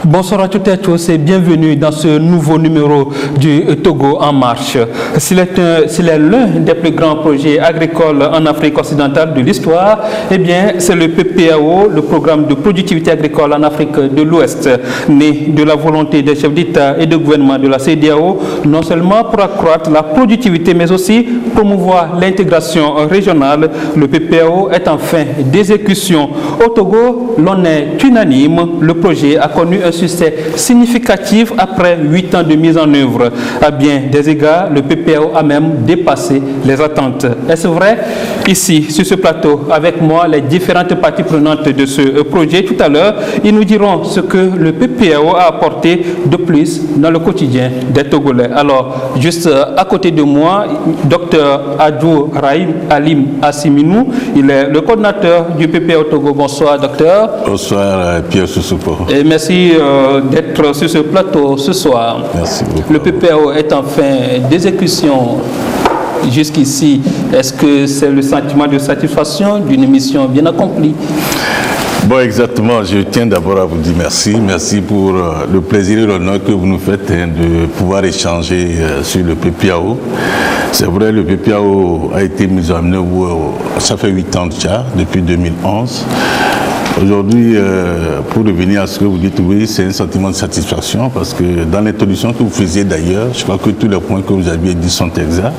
Bonsoir à toutes et à tous et bienvenue dans ce nouveau numéro du Togo en marche. S'il est l'un des plus grands projets agricoles en Afrique occidentale de l'histoire, eh bien c'est le PPAO, le programme de productivité agricole en Afrique de l'Ouest, né de la volonté des chefs d'État et de gouvernement de la CEDEAO, non seulement pour accroître la productivité mais aussi promouvoir l'intégration régionale. Le PPAO est en fin d'exécution. Au Togo, l'on est unanime, le projet a connu un succès significatif après 8 ans de mise en œuvre. À bien des égards, le PPAO a même dépassé les attentes. Est-ce vrai? Ici, sur ce plateau, avec moi, les différentes parties prenantes de ce projet. Tout à l'heure, ils nous diront ce que le PPAO a apporté de plus dans le quotidien des Togolais. Alors, juste à côté de moi, Dr Adjou Rahim Alim Assiminou, il est le coordinateur du PPAO Togo. Bonsoir, docteur. Bonsoir, Pierre Soussoupo. Et merci d'être sur ce plateau ce soir. Merci beaucoup. Le PPAO est en fin d'exécution. Jusqu'ici, est-ce que c'est le sentiment de satisfaction d'une mission bien accomplie? Bon, exactement. Je tiens d'abord à vous dire merci. Merci pour le plaisir et l'honneur que vous nous faites de pouvoir échanger sur le PPAO. C'est vrai, le PPAO a été mis en œuvre, ça fait 8 ans déjà, depuis 2011. Aujourd'hui, pour revenir à ce que vous dites, oui, c'est un sentiment de satisfaction parce que dans l'introduction que vous faisiez d'ailleurs, je crois que tous les points que vous aviez dit sont exacts.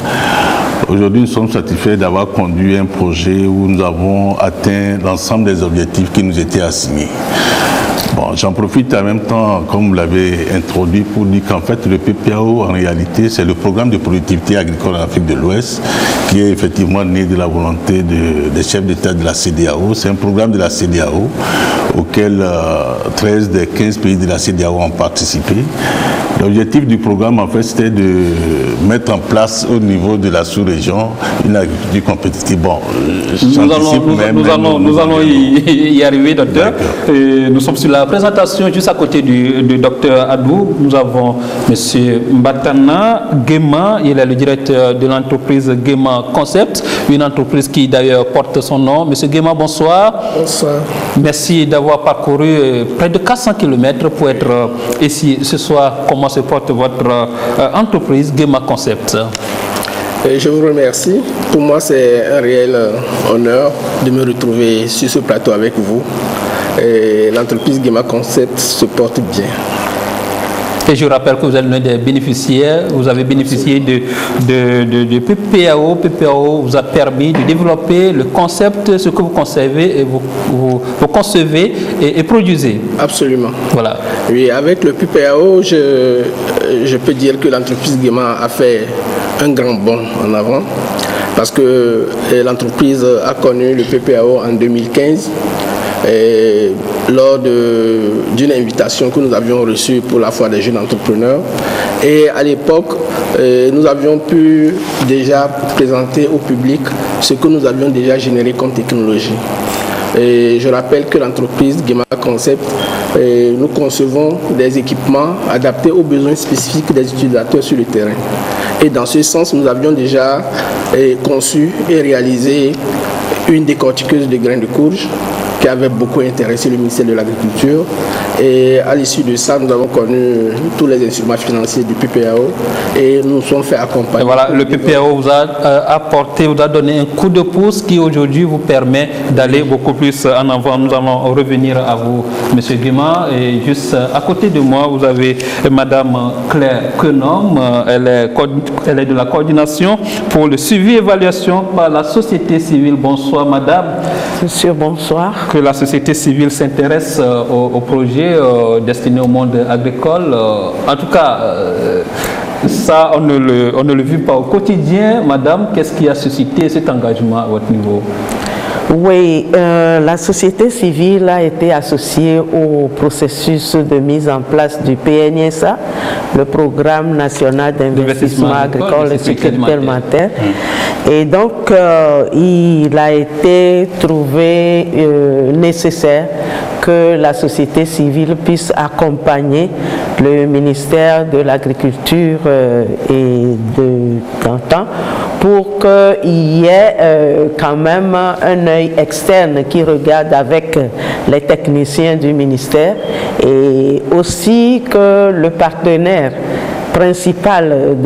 Aujourd'hui, nous sommes satisfaits d'avoir conduit un projet où nous avons atteint l'ensemble des objectifs qui nous étaient assignés. Bon, j'en profite en même temps, comme vous l'avez introduit, pour dire qu'en fait, le PPAO, en réalité, c'est le programme de productivité agricole en Afrique de l'Ouest, qui est effectivement né de la volonté des chefs d'État de la CEDEAO. C'est un programme de la CEDEAO auquel 13 des 15 pays de la CEDEAO ont participé. L'objectif du programme, en fait, c'était de mettre en place au niveau de la sous-région une agriculture compétitive. Bon, nous allons y arriver, docteur. Nous sommes sur la présentation juste à côté du docteur Adou. Nous avons M. Mbatana Guéma, il est le directeur de l'entreprise Guéma Concept, une entreprise qui d'ailleurs porte son nom. M. Guéma, bonsoir. Bonsoir. Merci d'avoir parcouru près de 400 km pour être ici ce soir. Comment se porte votre entreprise Guéma Concept? Je vous remercie. Pour moi, c'est un réel honneur de me retrouver sur ce plateau avec vous. L'entreprise Guéma Concept se porte bien. Et je rappelle que vous êtes l'un des bénéficiaires, vous avez bénéficié de PPAO. PPAO vous a permis de développer le concept, ce que vous concevez et vous concevez et produisez. Absolument. Voilà. Oui, avec le PPAO, je peux dire que l'entreprise Guéma a fait un grand bond en avant parce que l'entreprise a connu le PPAO en 2015. Lors d'une invitation que nous avions reçue pour la Foire des jeunes entrepreneurs. Et à l'époque, nous avions pu déjà présenter au public ce que nous avions déjà généré comme technologie. Et je rappelle que l'entreprise Guéma Concept, nous concevons des équipements adaptés aux besoins spécifiques des utilisateurs sur le terrain. Et dans ce sens, nous avions déjà conçu et réalisé une décortiqueuse de grains de courge qui avait beaucoup intéressé le ministère de l'Agriculture. Et à l'issue de ça, nous avons connu tous les instruments financiers du PPAO et nous nous sommes fait accompagner. Et voilà, le PPAO vous a apporté, vous a donné un coup de pouce qui aujourd'hui vous permet d'aller beaucoup plus en avant. Nous allons revenir à vous, M. Guéma. Et juste à côté de moi, vous avez Mme Claire Quenom. Elle est de la coordination pour le suivi et évaluation par la société civile. Bonsoir, madame. Monsieur, bonsoir. Que la société civile s'intéresse au projet destiné au monde agricole. En tout cas, ça, on ne le vit pas au quotidien. Madame, qu'est-ce qui a suscité cet engagement à votre niveau? Oui, la société civile a été associée au processus de mise en place du PNSA, le Programme national d'investissement agricole et sécurité alimentaire. Et donc, il a été trouvé nécessaire que la société civile puisse accompagner le ministère de l'Agriculture et de Tantan pour qu'il y ait quand même un œil externe qui regarde avec les techniciens du ministère, et aussi que le partenaire principal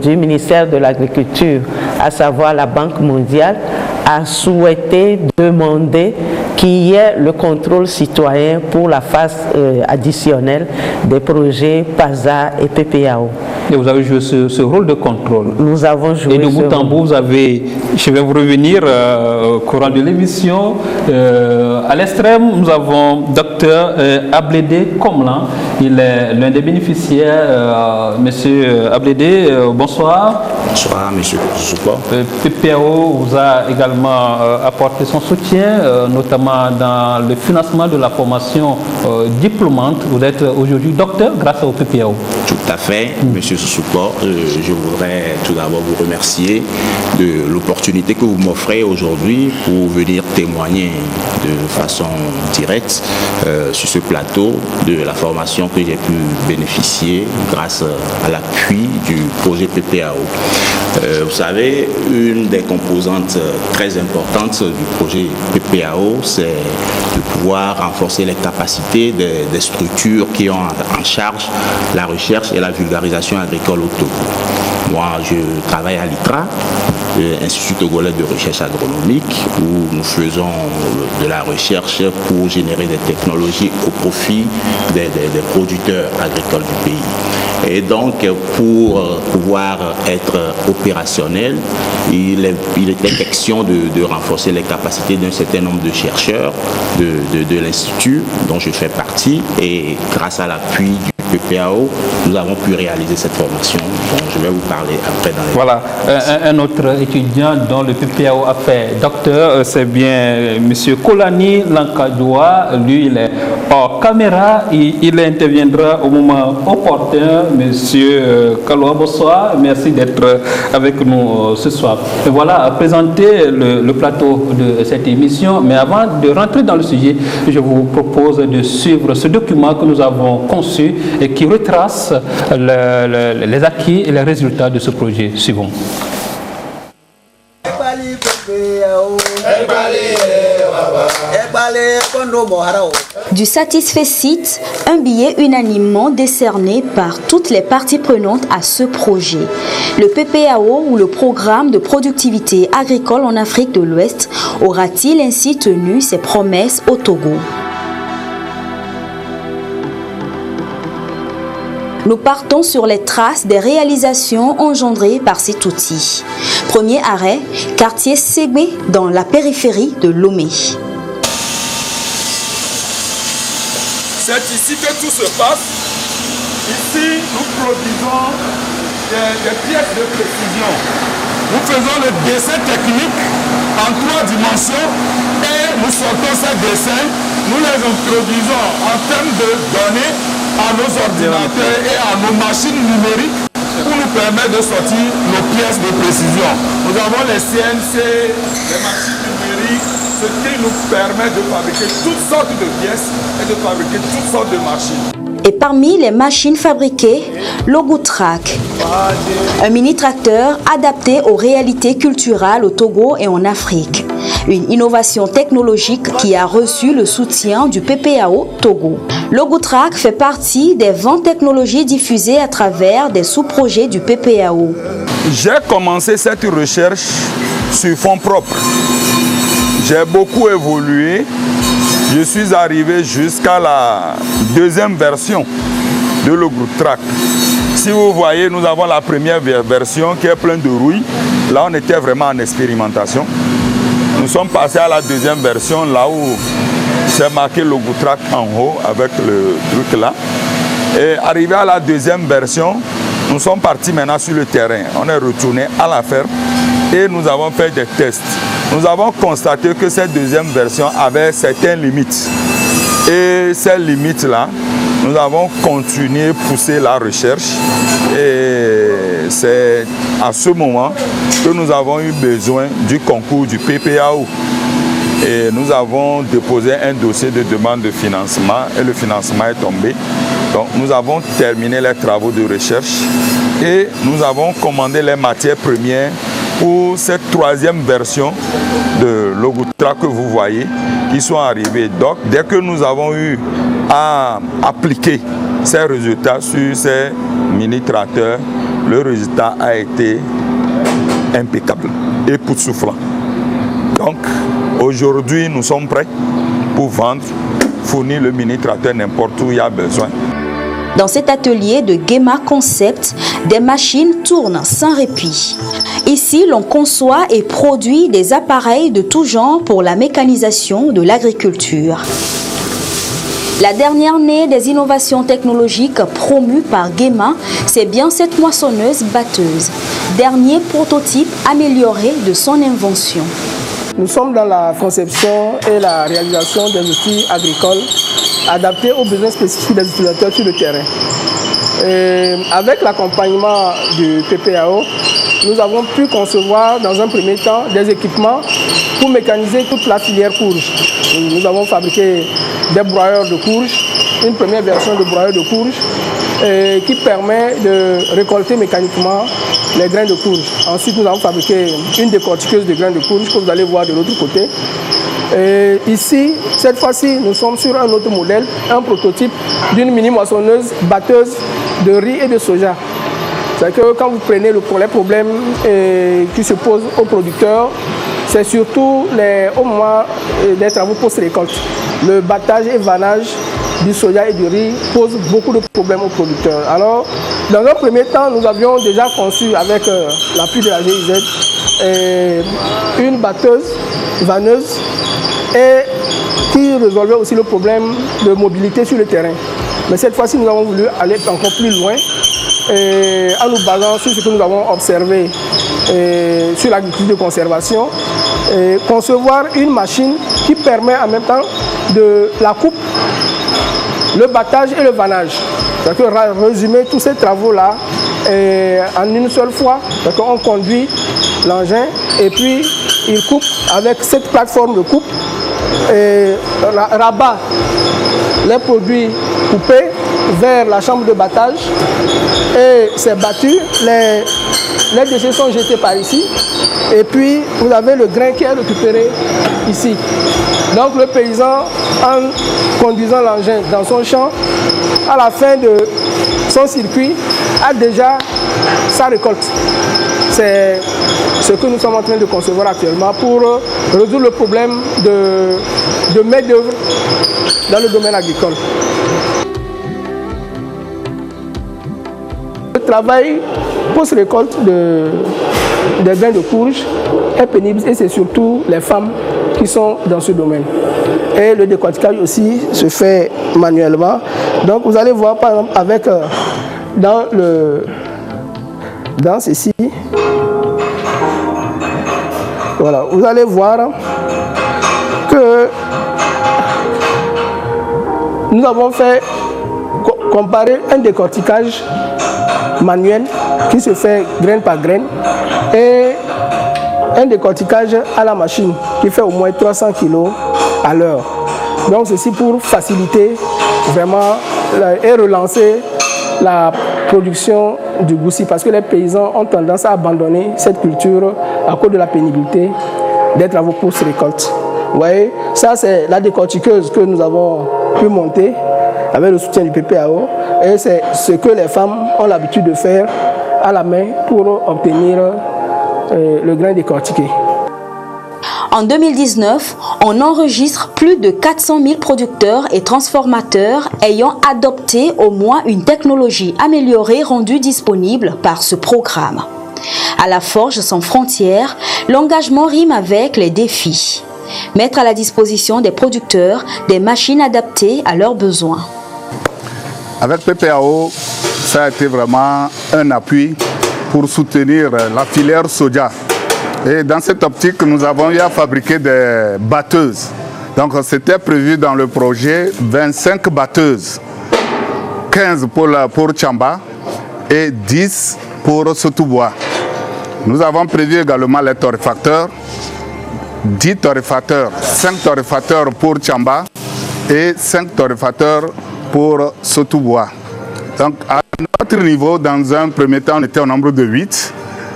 du ministère de l'Agriculture, à savoir la Banque mondiale, a souhaité demander qu'il y ait le contrôle citoyen pour la phase additionnelle des projets PASA et PPAO. Et vous avez joué ce rôle de contrôle. Nous avons joué. Et de bout en bout, vous avez, je vais vous revenir au courant de l'émission. À l'extrême, nous avons Dr Ablédé Komlan. Il est l'un des bénéficiaires. Monsieur Ablédé, bonsoir. Bonsoir, monsieur Support. PPAO vous a également apporté son soutien, notamment dans le financement de la formation diplômante. Vous êtes aujourd'hui docteur grâce au PPAO. Tout à fait, monsieur Support. Je voudrais tout d'abord vous remercier de l'opportunité que vous m'offrez aujourd'hui pour venir témoigner de façon directe sur ce plateau de la formation que j'ai pu bénéficier grâce à l'appui du projet PPAO. Vous savez, une des composantes très importantes du projet PPAO, c'est de pouvoir renforcer les capacités des structures qui ont en charge la recherche et la vulgarisation agricole au Togo. Moi, je travaille à l'ITRA, Institut togolais de recherche agronomique, où nous faisons de la recherche pour générer des technologies au profit des producteurs agricoles du pays. Et donc, pour pouvoir être opérationnel, il était question de renforcer les capacités d'un certain nombre de chercheurs de l'Institut dont je fais partie. Et grâce à l'appui du PPAO, nous avons pu réaliser cette formation dont je vais vous parler après dans les... Voilà, un autre étudiant dont le PPAO a fait docteur, c'est bien M. Kolani Lankadjoua. Lui, il est hors caméra, il interviendra au moment opportun. Monsieur Kaloa, bonsoir, merci d'être avec nous ce soir. Et voilà, présenter le plateau de cette émission, mais avant de rentrer dans le sujet, je vous propose de suivre ce document que nous avons conçu et qui retrace les acquis et les résultats de ce projet. Suivons. Du Satisfecit, un billet unanimement décerné par toutes les parties prenantes à ce projet. Le PPAO, ou le Programme de productivité agricole en Afrique de l'Ouest, aura-t-il ainsi tenu ses promesses au Togo? Nous partons sur les traces des réalisations engendrées par cet outil. Premier arrêt, quartier Ségbé, dans la périphérie de Lomé. C'est ici que tout se passe. Ici, nous produisons des pièces de précision. Nous faisons le dessin technique en 3 dimensions et nous sortons ces dessins, nous les introduisons en termes de données à nos ordinateurs et à nos machines numériques pour nous permettre de sortir nos pièces de précision. Nous avons les CNC, les machines numériques, ce qui nous permet de fabriquer toutes sortes de pièces et de fabriquer toutes sortes de machines. Et parmi les machines fabriquées, Logotrack, un mini-tracteur adapté aux réalités culturelles au Togo et en Afrique. Une innovation technologique qui a reçu le soutien du PPAO Togo. Logotrack fait partie des 20 technologies diffusées à travers des sous-projets du PPAO. J'ai commencé cette recherche sur fonds propres. J'ai beaucoup évolué. Je suis arrivé jusqu'à la 2e version de Logotrack. Si vous voyez, nous avons la première version qui est pleine de rouille. Là, on était vraiment en expérimentation. Nous sommes passés à la 2e version, là où c'est marqué Logotrack en haut avec le truc là. Et arrivé à la 2e version, nous sommes partis maintenant sur le terrain. On est retourné à la ferme et nous avons fait des tests. Nous avons constaté que cette 2e version avait certaines limites. Et ces limites-là, nous avons continué à pousser la recherche. Et c'est à ce moment que nous avons eu besoin du concours du PPAO Et nous avons déposé un dossier de demande de financement et le financement est tombé. Donc nous avons terminé les travaux de recherche et nous avons commandé les matières premières pour cette troisième version de l'Ogutra que vous voyez, qui sont arrivés. Donc dès que nous avons eu à appliquer ces résultats sur ces mini-tracteurs, le résultat a été impeccable et époustouflant. Donc aujourd'hui nous sommes prêts pour vendre, fournir le mini-tracteur n'importe où il y a besoin. Dans cet atelier de Gema Concept, des machines tournent sans répit. Ici, l'on conçoit et produit des appareils de tout genre pour la mécanisation de l'agriculture. La dernière née des innovations technologiques promues par Gema, c'est bien cette moissonneuse batteuse, dernier prototype amélioré de son invention. Nous sommes dans la conception et la réalisation des outils agricoles adaptés aux besoins spécifiques des utilisateurs sur le terrain. Et avec l'accompagnement du PPAO, nous avons pu concevoir dans un premier temps des équipements pour mécaniser toute la filière courge. Nous avons fabriqué des broyeurs de courge, une première version de broyeur de courge qui permet de récolter mécaniquement les grains de courge. Ensuite, nous avons fabriqué une décortiqueuse de grains de courge que vous allez voir de l'autre côté. Et ici, cette fois-ci, nous sommes sur un autre modèle, un prototype d'une mini-moissonneuse batteuse de riz et de soja. C'est que quand vous prenez les problèmes qui se posent aux producteurs, c'est surtout au moment des travaux post-récolte. Le battage et vannage du soja et du riz pose beaucoup de problèmes aux producteurs. Alors, dans un premier temps, nous avions déjà conçu avec l'appui de la GIZ une batteuse, vanneuse, et qui résolvait aussi le problème de mobilité sur le terrain. Mais cette fois-ci, nous avons voulu aller encore plus loin en nous basant sur ce que nous avons observé sur l'agriculture de conservation, et concevoir une machine qui permet en même temps de la coupe, le battage et le vannage. C'est-à-dire résumer tous ces travaux-là en une seule fois. On conduit l'engin et puis il coupe avec cette plateforme de coupe et rabat les produits coupés vers la chambre de battage et c'est battu. Les déchets sont jetés par ici et puis vous avez le grain qui est récupéré ici. Donc le paysan, en conduisant l'engin dans son champ, à la fin de son circuit, a déjà sa récolte. C'est ce que nous sommes en train de concevoir actuellement pour résoudre le problème de main-d'œuvre dans le domaine agricole. Le travail post-récolte des grains de courge est pénible et c'est surtout les femmes qui sont dans ce domaine. Et le décortiquage aussi se fait manuellement. Donc vous allez voir par exemple avec dans ceci, voilà, vous allez voir que nous avons fait comparer un décortiquage manuel qui se fait graine par graine et un décortiquage à la machine qui fait au moins 300 kg à l'heure. Donc ceci pour faciliter vraiment et relancer la production du goussi parce que les paysans ont tendance à abandonner cette culture à cause de la pénibilité des travaux post-récolte. Vous voyez, ça c'est la décortiqueuse que nous avons pu monter avec le soutien du PPAO et c'est ce que les femmes ont l'habitude de faire à la main pour obtenir le grain décortiqué. En 2019, on enregistre plus de 400 000 producteurs et transformateurs ayant adopté au moins une technologie améliorée rendue disponible par ce programme. À la Forge sans frontières, l'engagement rime avec les défis. Mettre à la disposition des producteurs des machines adaptées à leurs besoins. Avec PPAO, ça a été vraiment un appui pour soutenir la filière soja. Et dans cette optique, nous avons eu à fabriquer des batteuses. Donc c'était prévu dans le projet 25 batteuses, 15 pour Tchamba et 10 pour Sotoubois. Nous avons prévu également les torréfacteurs 10 torréfacteurs, 5 torréfacteurs pour Tchamba et 5 torréfacteurs pour Sotoubois. Donc à notre niveau, dans un premier temps, on était au nombre de 8.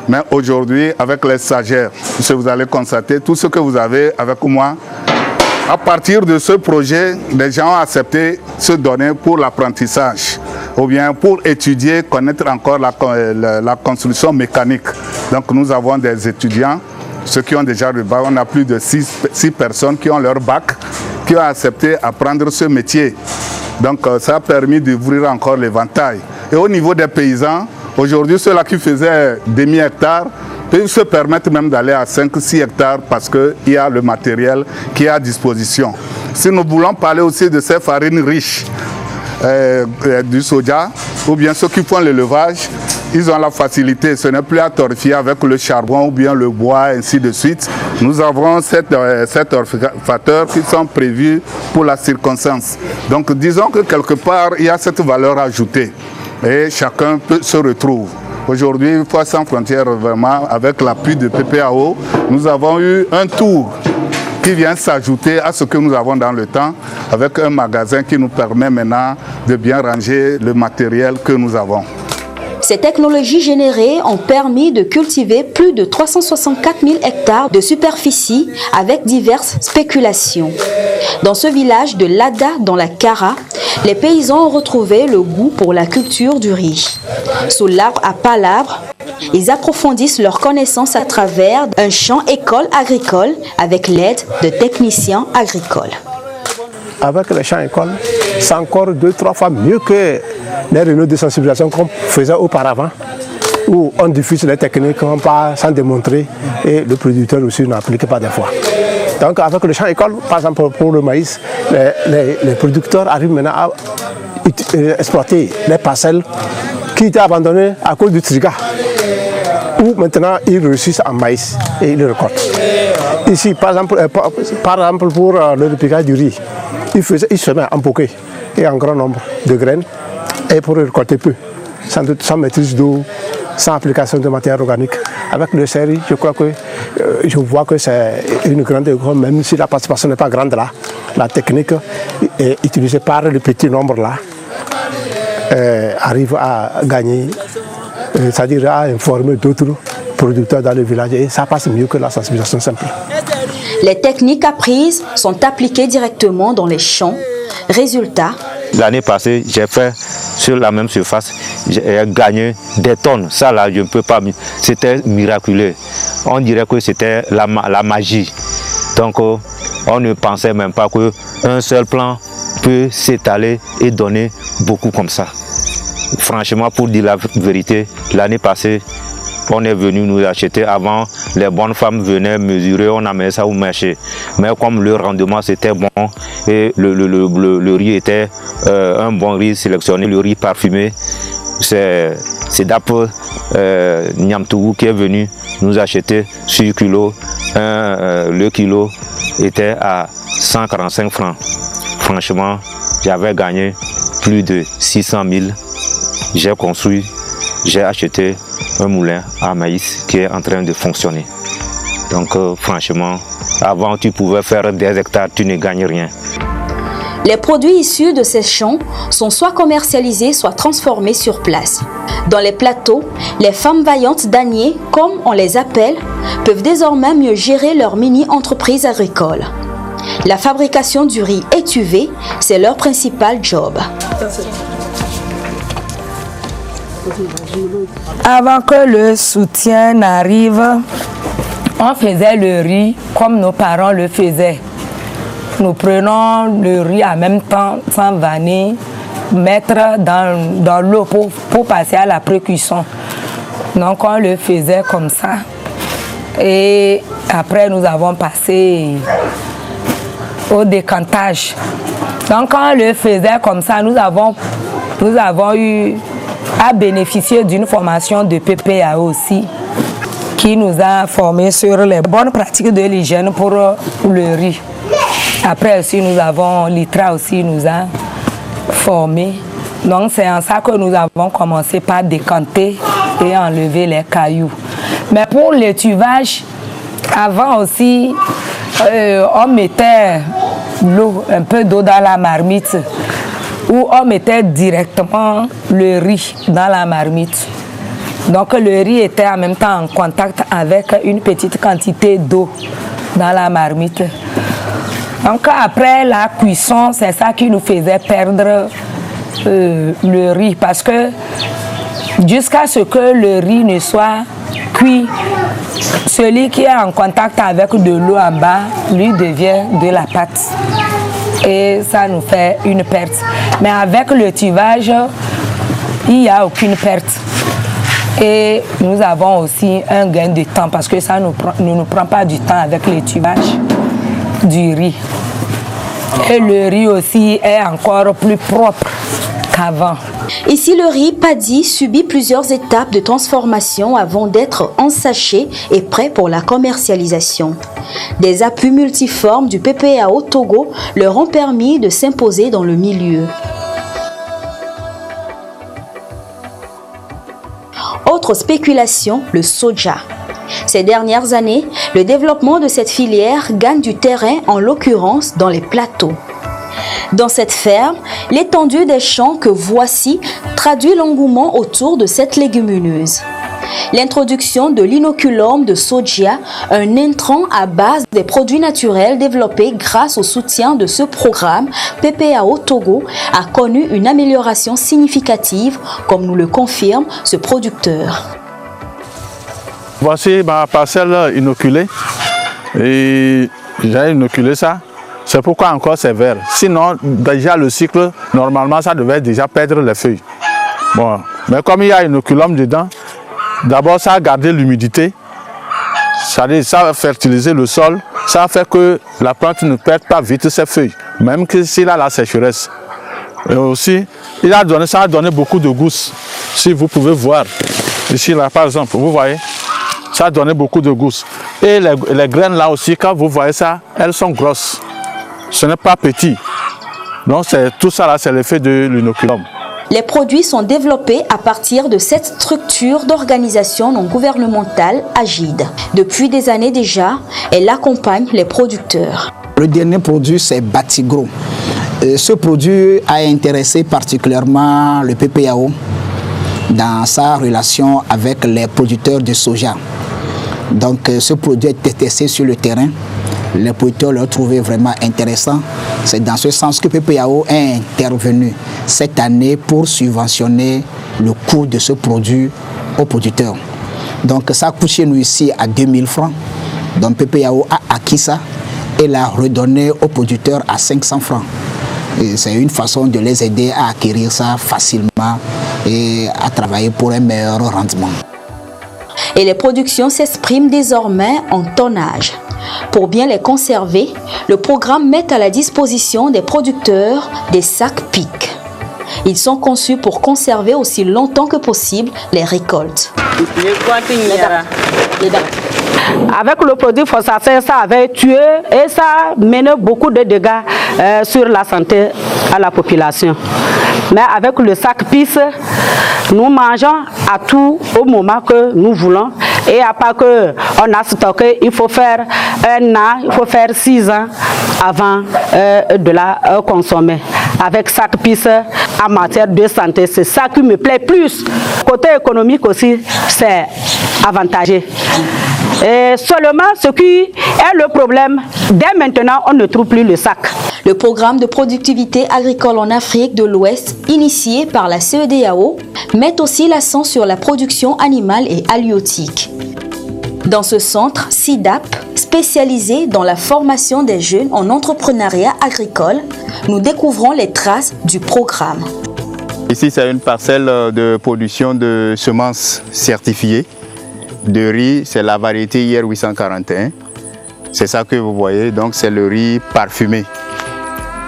Mais aujourd'hui, avec les stagiaires, vous allez constater tout ce que vous avez avec moi. À partir de ce projet, les gens ont accepté se donner pour l'apprentissage ou bien pour étudier, connaître encore la construction mécanique. Donc nous avons des étudiants, ceux qui ont déjà le bac, on a plus de 6 personnes qui ont leur bac, qui ont accepté apprendre ce métier. Donc ça a permis d'ouvrir encore l'éventail. Et au niveau des paysans, aujourd'hui, ceux-là qui faisaient demi-hectare peuvent se permettre même d'aller à 5-6 hectares parce qu'il y a le matériel qui est à disposition. Si nous voulons parler aussi de ces farines riches du soja, ou bien ceux qui font l'élevage, ils ont la facilité, ce n'est plus à torréfier avec le charbon ou bien le bois, ainsi de suite. Nous avons 7 torréfacteurs qui sont prévus pour la circonstance. Donc disons que quelque part, il y a cette valeur ajoutée et chacun se retrouve. Aujourd'hui, Foi Sans Frontières, vraiment, avec l'appui de PPAO, nous avons eu un tour qui vient s'ajouter à ce que nous avons dans le temps, avec un magasin qui nous permet maintenant de bien ranger le matériel que nous avons. Ces technologies générées ont permis de cultiver plus de 364 000 hectares de superficie avec diverses spéculations. Dans ce village de Lada, dans la Kara, les paysans ont retrouvé le goût pour la culture du riz. Sous l'arbre à palabres, ils approfondissent leurs connaissances à travers un champ école agricole avec l'aide de techniciens agricoles. Avec les champs écoles, c'est encore 2-3 fois mieux que les réunions de sensibilisation qu'on faisait auparavant, où on diffuse les techniques sans démontrer et le producteur aussi n'applique pas des fois. Donc avec le champ école, par exemple pour le maïs, les producteurs arrivent maintenant à exploiter les parcelles qui étaient abandonnées à cause du triga, où maintenant ils réussissent en maïs et ils le récoltent. Ici, par exemple pour le repiquage du riz, ils semaient en bouquet et en grand nombre de graines et pour récolter peu, sans maîtrise d'eau, sans application de matière organique. Avec le série, je crois que je vois que c'est une grande école, même si la participation n'est pas grande là. La technique est utilisée par le petit nombre là, arrive à gagner, c'est-à-dire à informer d'autres producteurs dans le village et ça passe mieux que la sensibilisation simple. Les techniques apprises sont appliquées directement dans les champs. Résultat, l'année passée, j'ai fait sur la même surface, j'ai gagné des tonnes. Ça là, je ne peux pas. C'était miraculeux. On dirait que c'était la magie. Donc, on ne pensait même pas qu'un seul plan peut s'étaler et donner beaucoup comme ça. Franchement, pour dire la vérité, l'année passée, on est venu nous acheter. Avant, les bonnes femmes venaient mesurer, on amenait ça au marché. Mais comme le rendement c'était bon et le riz était un bon riz sélectionné, le riz parfumé, c'est d'après Niamtougou qui est venu nous acheter sur kilo. Le kilo était à 145 francs. Franchement, j'avais gagné plus de 600 000. J'ai construit, j'ai acheté un moulin à maïs qui est en train de fonctionner. Donc franchement, avant tu pouvais faire des hectares, tu ne gagnes rien. Les produits issus de ces champs sont soit commercialisés, soit transformés sur place. Dans les plateaux, les femmes vaillantes d'Anier, comme on les appelle, peuvent désormais mieux gérer leur mini-entreprise agricole. La fabrication du riz étuvé, c'est leur principal job. Avant que le soutien n'arrive, on faisait le riz comme nos parents le faisaient. Nous prenons le riz en même temps, sans vanner, mettre dans l'eau pour passer à la pré-cuisson. Donc on le faisait comme ça. Et après nous avons passé au décantage. Donc quand on le faisait comme ça, nous avons eu à bénéficier d'une formation de PPAO aussi, qui nous a formés sur les bonnes pratiques de l'hygiène pour le riz. Après aussi, nous avons l'ITRA aussi nous a formés. Donc c'est en ça que nous avons commencé par décanter et enlever les cailloux. Mais pour l'étuvage, avant aussi, on mettait l'eau, un peu d'eau dans la marmite, ou on mettait directement le riz dans la marmite. Donc le riz était en même temps en contact avec une petite quantité d'eau dans la marmite. Donc après la cuisson, c'est ça qui nous faisait perdre le riz, parce que jusqu'à ce que le riz ne soit cuit, celui qui est en contact avec de l'eau en bas, lui devient de la pâte. Et ça nous fait une perte. Mais avec le tuvage, il n'y a aucune perte. Et nous avons aussi un gain de temps parce que ça ne nous prend pas du temps avec le tuvage du riz. Et le riz aussi est encore plus propre qu'avant. Ici, le riz paddy subit plusieurs étapes de transformation avant d'être ensaché et prêt pour la commercialisation. Des appuis multiformes du PPAO Togo leur ont permis de s'imposer dans le milieu. Autre spéculation, le soja. Ces dernières années, le développement de cette filière gagne du terrain, en l'occurrence dans les plateaux. Dans cette ferme, l'étendue des champs que voici traduit l'engouement autour de cette légumineuse. L'introduction de l'inoculum de soja, un intrant à base des produits naturels développés grâce au soutien de ce programme PPAO Togo, a connu une amélioration significative, comme nous le confirme ce producteur. Voici ma parcelle inoculée et j'ai inoculé ça. C'est pourquoi encore c'est vert. Sinon, déjà le cycle, normalement, ça devait déjà perdre les feuilles. Bon, mais comme il y a un inoculum dedans, d'abord ça a gardé l'humidité, ça a fertilisé le sol, ça a fait que la plante ne perde pas vite ses feuilles, même s'il a la sécheresse. Et aussi, ça a donné beaucoup de gousses. Si vous pouvez voir, ici là par exemple, vous voyez, ça a donné beaucoup de gousses. Et les graines là aussi, quand vous voyez ça, elles sont grosses. Ce n'est pas petit. Donc tout ça là, c'est l'effet de l'inoculum. Les produits sont développés à partir de cette structure d'organisation non gouvernementale AGID. Depuis des années déjà, elle accompagne les producteurs. Le dernier produit, c'est Batigro. Ce produit a intéressé particulièrement le PPAO dans sa relation avec les producteurs de soja. Donc ce produit a été testé sur le terrain. Les producteurs l'ont trouvé vraiment intéressant. C'est dans ce sens que PPAO est intervenu cette année pour subventionner le coût de ce produit aux producteurs. Donc ça coûte chez nous ici à 2000 francs. Donc PPAO a acquis ça et l'a redonné aux producteurs à 500 francs. C'est une façon de les aider à acquérir ça facilement et à travailler pour un meilleur rendement. Et les productions s'expriment désormais en tonnage. Pour bien les conserver, le programme met à la disposition des producteurs des sacs pics. Ils sont conçus pour conserver aussi longtemps que possible les récoltes. Avec le produit phosphatique, ça avait tué et ça menait beaucoup de dégâts sur la santé à la population. Mais avec le sac PIS, nous mangeons à tout au moment que nous voulons. Et à part qu'on a stocké, il faut faire 1 an, il faut faire 6 ans avant de la consommer. Avec sac PIS, en matière de santé, c'est ça qui me plaît plus. Côté économique aussi, c'est avantageux. Et seulement ce qui est le problème, dès maintenant, on ne trouve plus le sac. Le programme de productivité agricole en Afrique de l'Ouest, initié par la CEDEAO, met aussi l'accent sur la production animale et halieutique. Dans ce centre, SIDAP, spécialisé dans la formation des jeunes en entrepreneuriat agricole, nous découvrons les traces du programme. Ici, c'est une parcelle de production de semences certifiées. De riz, c'est la variété IR 841. C'est ça que vous voyez, donc c'est le riz parfumé.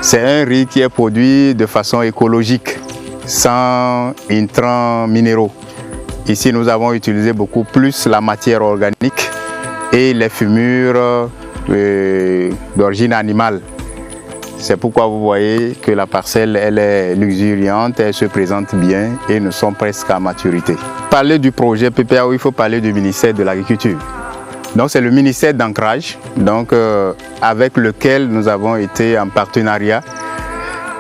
C'est un riz qui est produit de façon écologique, sans intrants minéraux. Ici, nous avons utilisé beaucoup plus la matière organique et les fumures d'origine animale. C'est pourquoi vous voyez que la parcelle elle est luxuriante, elle se présente bien et nous sommes presque à maturité. Parler du projet PPAO, il faut parler du ministère de l'Agriculture. Donc c'est le ministère d'Ancrage, donc avec lequel nous avons été en partenariat.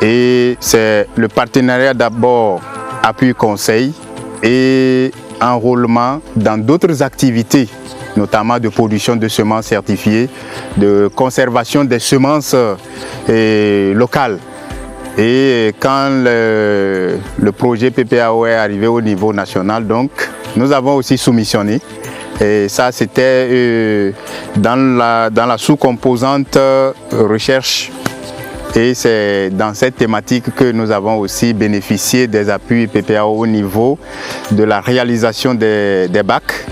Et c'est le partenariat d'abord appui conseil et enrôlement dans d'autres activités, notamment de production de semences certifiées, de conservation des semences locales. Et quand le projet PPAO est arrivé au niveau national, donc nous avons aussi soumissionné. Et ça, c'était dans la sous-composante recherche. Et c'est dans cette thématique que nous avons aussi bénéficié des appuis PPAO au niveau de la réalisation des bacs,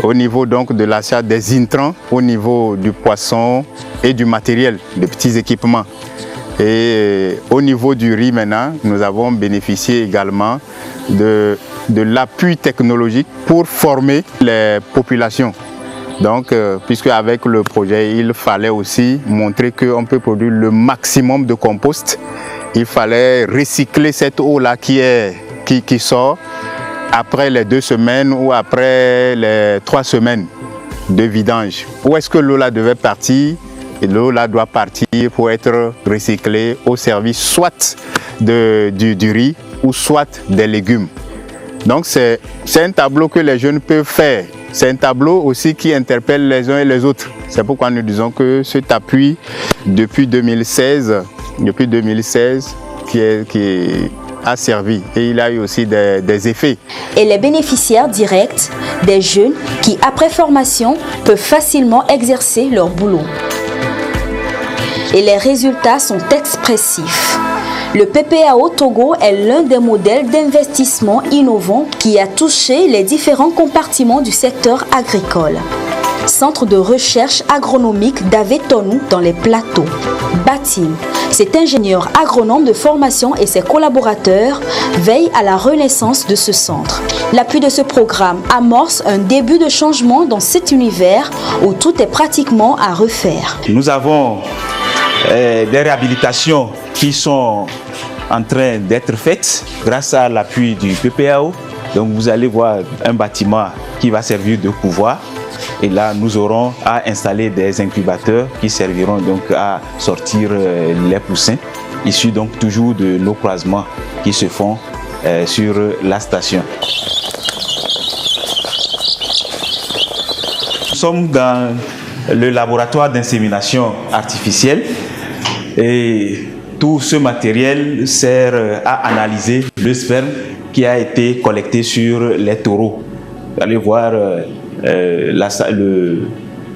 au niveau donc de l'achat des intrants, au niveau du poisson et du matériel, de petits équipements. Et au niveau du riz maintenant, nous avons bénéficié également de l'appui technologique pour former les populations. Donc, puisque avec le projet, il fallait aussi montrer qu'on peut produire le maximum de compost, il fallait recycler cette eau-là qui sort après les 2 semaines ou après les 3 semaines de vidange. Où est-ce que l'eau-là devait partir? Et l'eau-là doit partir pour être recyclée au service soit du riz ou soit des légumes. Donc c'est un tableau que les jeunes peuvent faire. C'est un tableau aussi qui interpelle les uns et les autres. C'est pourquoi nous disons que cet appui, depuis 2016 qui a servi et il a eu aussi des effets. Et les bénéficiaires directs, des jeunes qui, après formation, peuvent facilement exercer leur boulot. Et les résultats sont expressifs. Le PPAO Togo est l'un des modèles d'investissement innovants qui a touché les différents compartiments du secteur agricole. Centre de recherche agronomique d'Avetonou dans les plateaux. Batim, cet ingénieur agronome de formation et ses collaborateurs veillent à la renaissance de ce centre. L'appui de ce programme amorce un début de changement dans cet univers où tout est pratiquement à refaire. Nous avons des réhabilitations qui sont en train d'être faites grâce à l'appui du PPAO. Donc vous allez voir un bâtiment qui va servir de couvoir. Et là, nous aurons à installer des incubateurs qui serviront donc à sortir les poussins, issus donc toujours de nos croisements qui se font sur la station. Nous sommes dans le laboratoire d'insémination artificielle et tout ce matériel sert à analyser le sperme qui a été collecté sur les taureaux. Vous allez voir le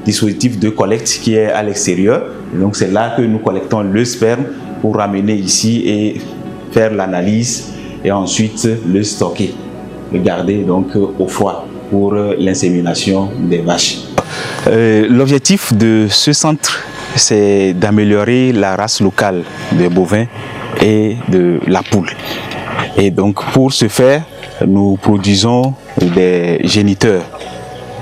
dispositif de collecte qui est à l'extérieur. Donc c'est là que nous collectons le sperme pour ramener ici et faire l'analyse et ensuite le stocker, le garder donc au froid pour l'insémination des vaches. L'objectif de ce centre, c'est d'améliorer la race locale des bovins et de la poule. Et donc pour ce faire, nous produisons des géniteurs,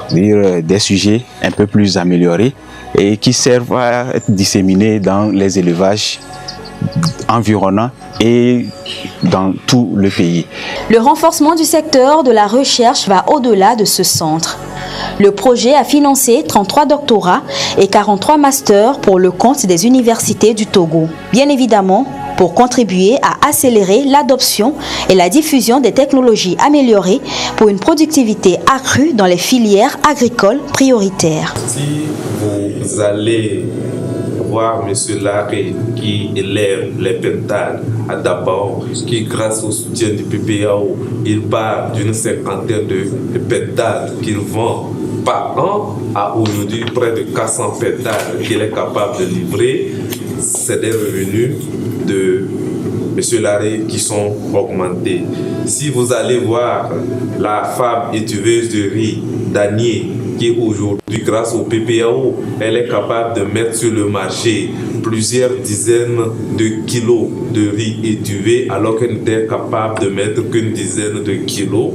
c'est-à-dire des sujets un peu plus améliorés et qui servent à être disséminés dans les élevages environnants et dans tout le pays. Le renforcement du secteur de la recherche va au-delà de ce centre. Le projet a financé 33 doctorats et 43 masters pour le compte des universités du Togo. Bien évidemment, pour contribuer à accélérer l'adoption et la diffusion des technologies améliorées pour une productivité accrue dans les filières agricoles prioritaires. Si vous allez voir M. Larré qui élève les pentades à Dabao, qui grâce au soutien du PPAO, il part d'une cinquantaine de pentades qu'il vend par an à aujourd'hui près de 400 pentades qu'il est capable de livrer. C'est des revenus de M. Larré qui sont augmentés. Si vous allez voir la femme étuveuse de riz d'Anier, qui aujourd'hui, grâce au PPAO, elle est capable de mettre sur le marché plusieurs dizaines de kilos de riz étuvé, alors qu'elle n'était capable de mettre qu'une dizaine de kilos.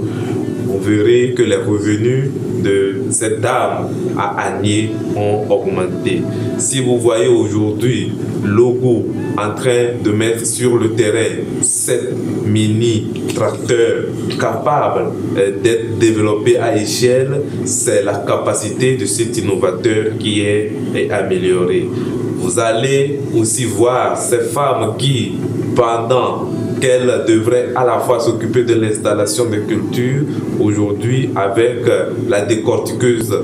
Vous verrez que les revenus de cette dame à Agné ont augmenté. Si vous voyez aujourd'hui Logo en train de mettre sur le terrain 7 mini-tracteurs capables d'être développés à échelle, c'est la capacité de cet innovateur qui est améliorée. Vous allez aussi voir ces femmes qui, pendant qu'elles devraient à la fois s'occuper de l'installation de cultures, aujourd'hui avec la décortiqueuse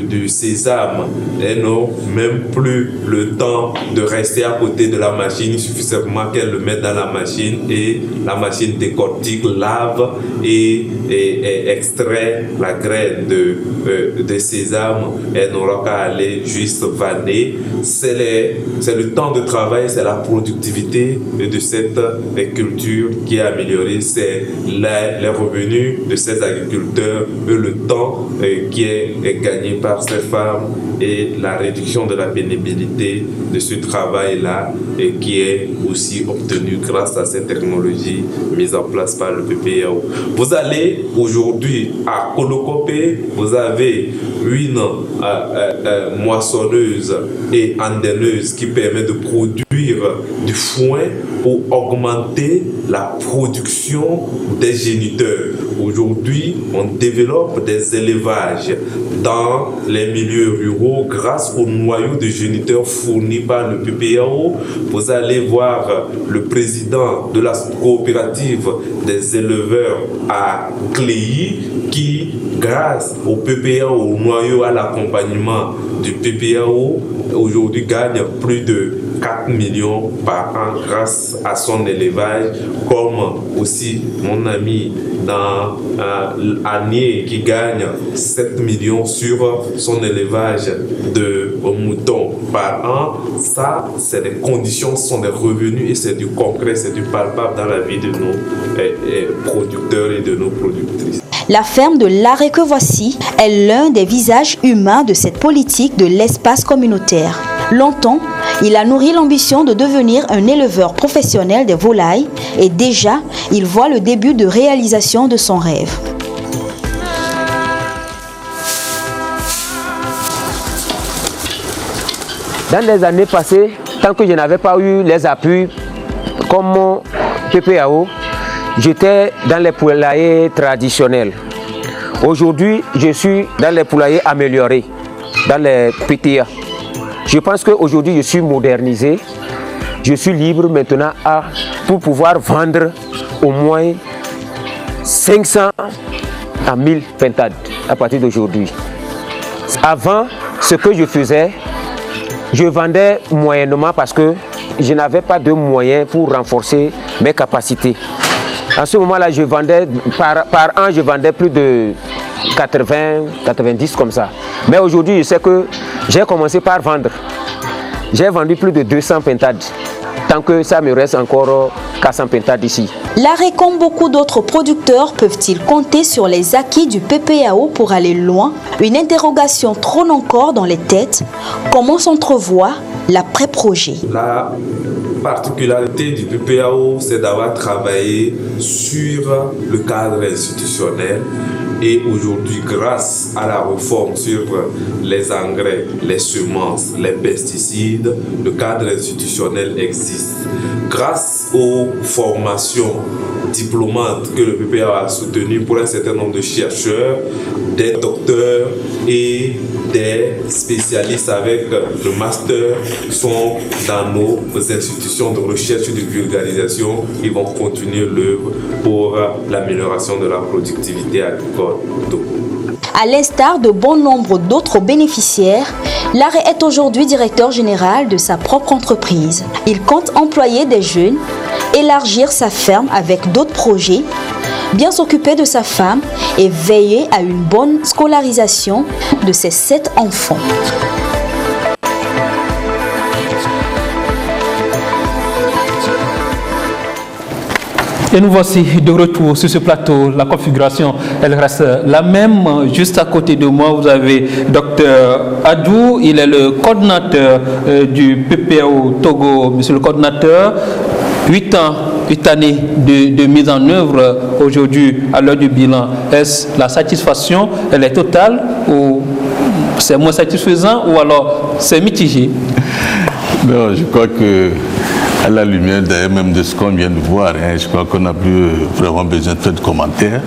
du sésame, elles n'ont même plus le temps de rester à côté de la machine. Il suffit simplement qu'elles le mettent dans la machine et la machine décortique, lave et extrait la graine de sésame. Elles n'auront qu'à aller juste vanner. C'est le temps de travail, c'est la productivité de cette culture qui est améliorée, c'est les revenus de ces agriculteurs et le temps qui est gagné par ces femmes et la réduction de la pénibilité de ce travail-là et qui est aussi obtenu grâce à ces technologies mises en place par le PPAO. Vous allez aujourd'hui à Kolokopé, vous avez une moissonneuse et andaineuse qui permet de produire du foin pour augmenter la production des géniteurs. Aujourd'hui, on développe des élevages dans les milieux ruraux grâce au noyau de géniteurs fourni par le PPAO. Vous allez voir le président de la coopérative des éleveurs à Cléhy qui, grâce au PPAO, au noyau, à l'accompagnement du PPAO, aujourd'hui gagne plus de 4 millions par an grâce à son élevage, comme aussi mon ami dans Agné qui gagne 7 millions sur son élevage de moutons par an. Ça, c'est des conditions, ce sont des revenus et c'est du concret, c'est du palpable dans la vie de nos producteurs et de nos productrices. La ferme de l'Arrêt que voici est l'un des visages humains de cette politique de l'espace communautaire. Longtemps, il a nourri l'ambition de devenir un éleveur professionnel des volailles et déjà, il voit le début de réalisation de son rêve. Dans les années passées, tant que je n'avais pas eu les appuis comme mon PPAO, j'étais dans les poulaillers traditionnels. Aujourd'hui, je suis dans les poulaillers améliorés, dans les PTA. Je pense qu'aujourd'hui, je suis modernisé. Je suis libre maintenant pour pouvoir vendre au moins 500 à 1000 pentades à partir d'aujourd'hui. Avant, ce que je faisais, je vendais moyennement parce que je n'avais pas de moyens pour renforcer mes capacités. En ce moment-là, je vendais par an, je vendais plus de 80, 90 comme ça. Mais aujourd'hui, je sais que j'ai commencé par vendre. J'ai vendu plus de 200 pentades. Tant que ça me reste encore 400 pentades ici. L'Arrêt, comme beaucoup d'autres producteurs, peuvent-ils compter sur les acquis du PPAO pour aller loin? Une interrogation trône encore dans les têtes. Comment s'entrevoit l'après-projet? La particularité du PPAO, c'est d'avoir travaillé sur le cadre institutionnel. Et aujourd'hui, grâce à la réforme sur les engrais, les semences, les pesticides, le cadre institutionnel existe. Grâce aux formations diplômantes que le PPAO a soutenues pour un certain nombre de chercheurs, des docteurs et des spécialistes avec le master sont dans nos institutions de recherche et de vulgarisation. Ils vont continuer l'œuvre pour l'amélioration de la productivité agricole. À l'instar de bon nombre d'autres bénéficiaires, l'Arrêt est aujourd'hui directeur général de sa propre entreprise. Il compte employer des jeunes, élargir sa ferme avec d'autres projets, bien s'occuper de sa femme et veiller à une bonne scolarisation de ses 7 enfants. Et nous voici de retour sur ce plateau. La configuration, elle reste la même. Juste à côté de moi, vous avez Dr Adou. Il est le coordinateur du PPAO Togo. Monsieur le coordinateur, 8 ans 8 années de mise en œuvre aujourd'hui à l'heure du bilan, est-ce la satisfaction, elle est totale ou c'est moins satisfaisant ou alors c'est mitigé? Non, je crois que à la lumière d'ailleurs même de ce qu'on vient de voir, je crois qu'on n'a plus vraiment besoin de faire de commentaires,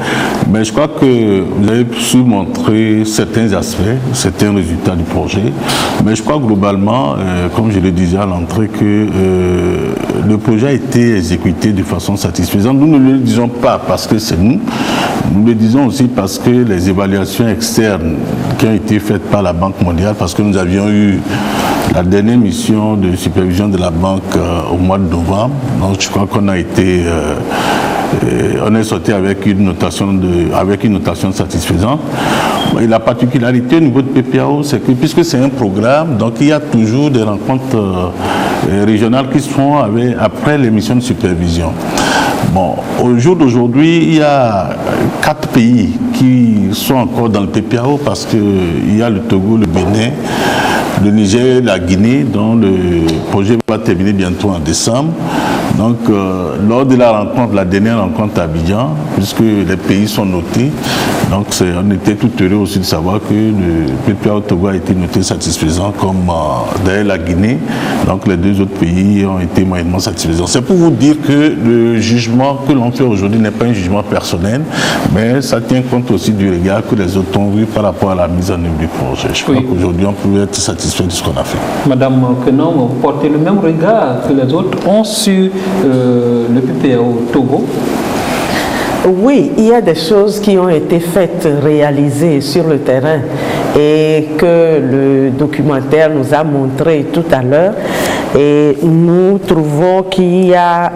mais je crois que vous avez su montrer certains aspects, certains résultats du projet, mais je crois globalement, comme je le disais à l'entrée, que le projet a été exécuté de façon satisfaisante. Nous ne le disons pas parce que c'est nous le disons aussi parce que les évaluations externes qui ont été faites par la Banque mondiale, parce que nous avions eu la dernière mission de supervision de la banque au mois de novembre. Donc je crois qu'on a été, on est sorti avec une notation satisfaisante. Et la particularité au niveau de PPAO, c'est que puisque c'est un programme, donc il y a toujours des rencontres régionales qui se font après les missions de supervision. Bon, au jour d'aujourd'hui, il y a 4 pays qui sont encore dans le PPAO parce qu'il y a le Togo, le Bénin, le Niger, la Guinée, dont le projet va terminer bientôt en décembre. Donc, lors de la dernière rencontre à Abidjan, puisque les pays sont notés, donc on était tout heureux aussi de savoir que le PPAO Togo a été noté satisfaisant, comme d'ailleurs la Guinée. Donc, les 2 autres pays ont été moyennement satisfaisants. C'est pour vous dire que le jugement que l'on fait aujourd'hui n'est pas un jugement personnel, mais ça tient compte aussi du regard que les autres ont vu par rapport à la mise en œuvre du projet. Je crois qu'aujourd'hui, on peut être satisfait de ce qu'on a fait. Madame Kenom, vous portez le même regard que les autres ont sur le PPAO Togo? Oui, il y a des choses qui ont été faites, réalisées sur le terrain et que le documentaire nous a montré tout à l'heure. Et nous trouvons qu'il y a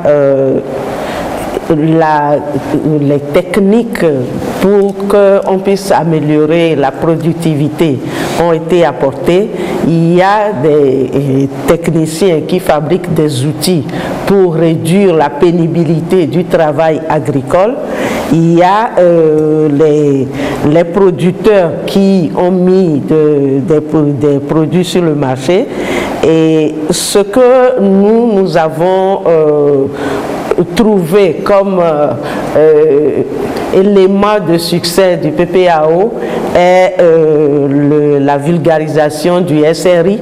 les techniques pour qu'on puisse améliorer la productivité ont été apportées. Il y a des techniciens qui fabriquent des outils pour réduire la pénibilité du travail agricole. Il y a les producteurs qui ont mis des produits sur le marché. Et ce que nous avons trouvé comme élément de succès du PPAO est la vulgarisation du SRI,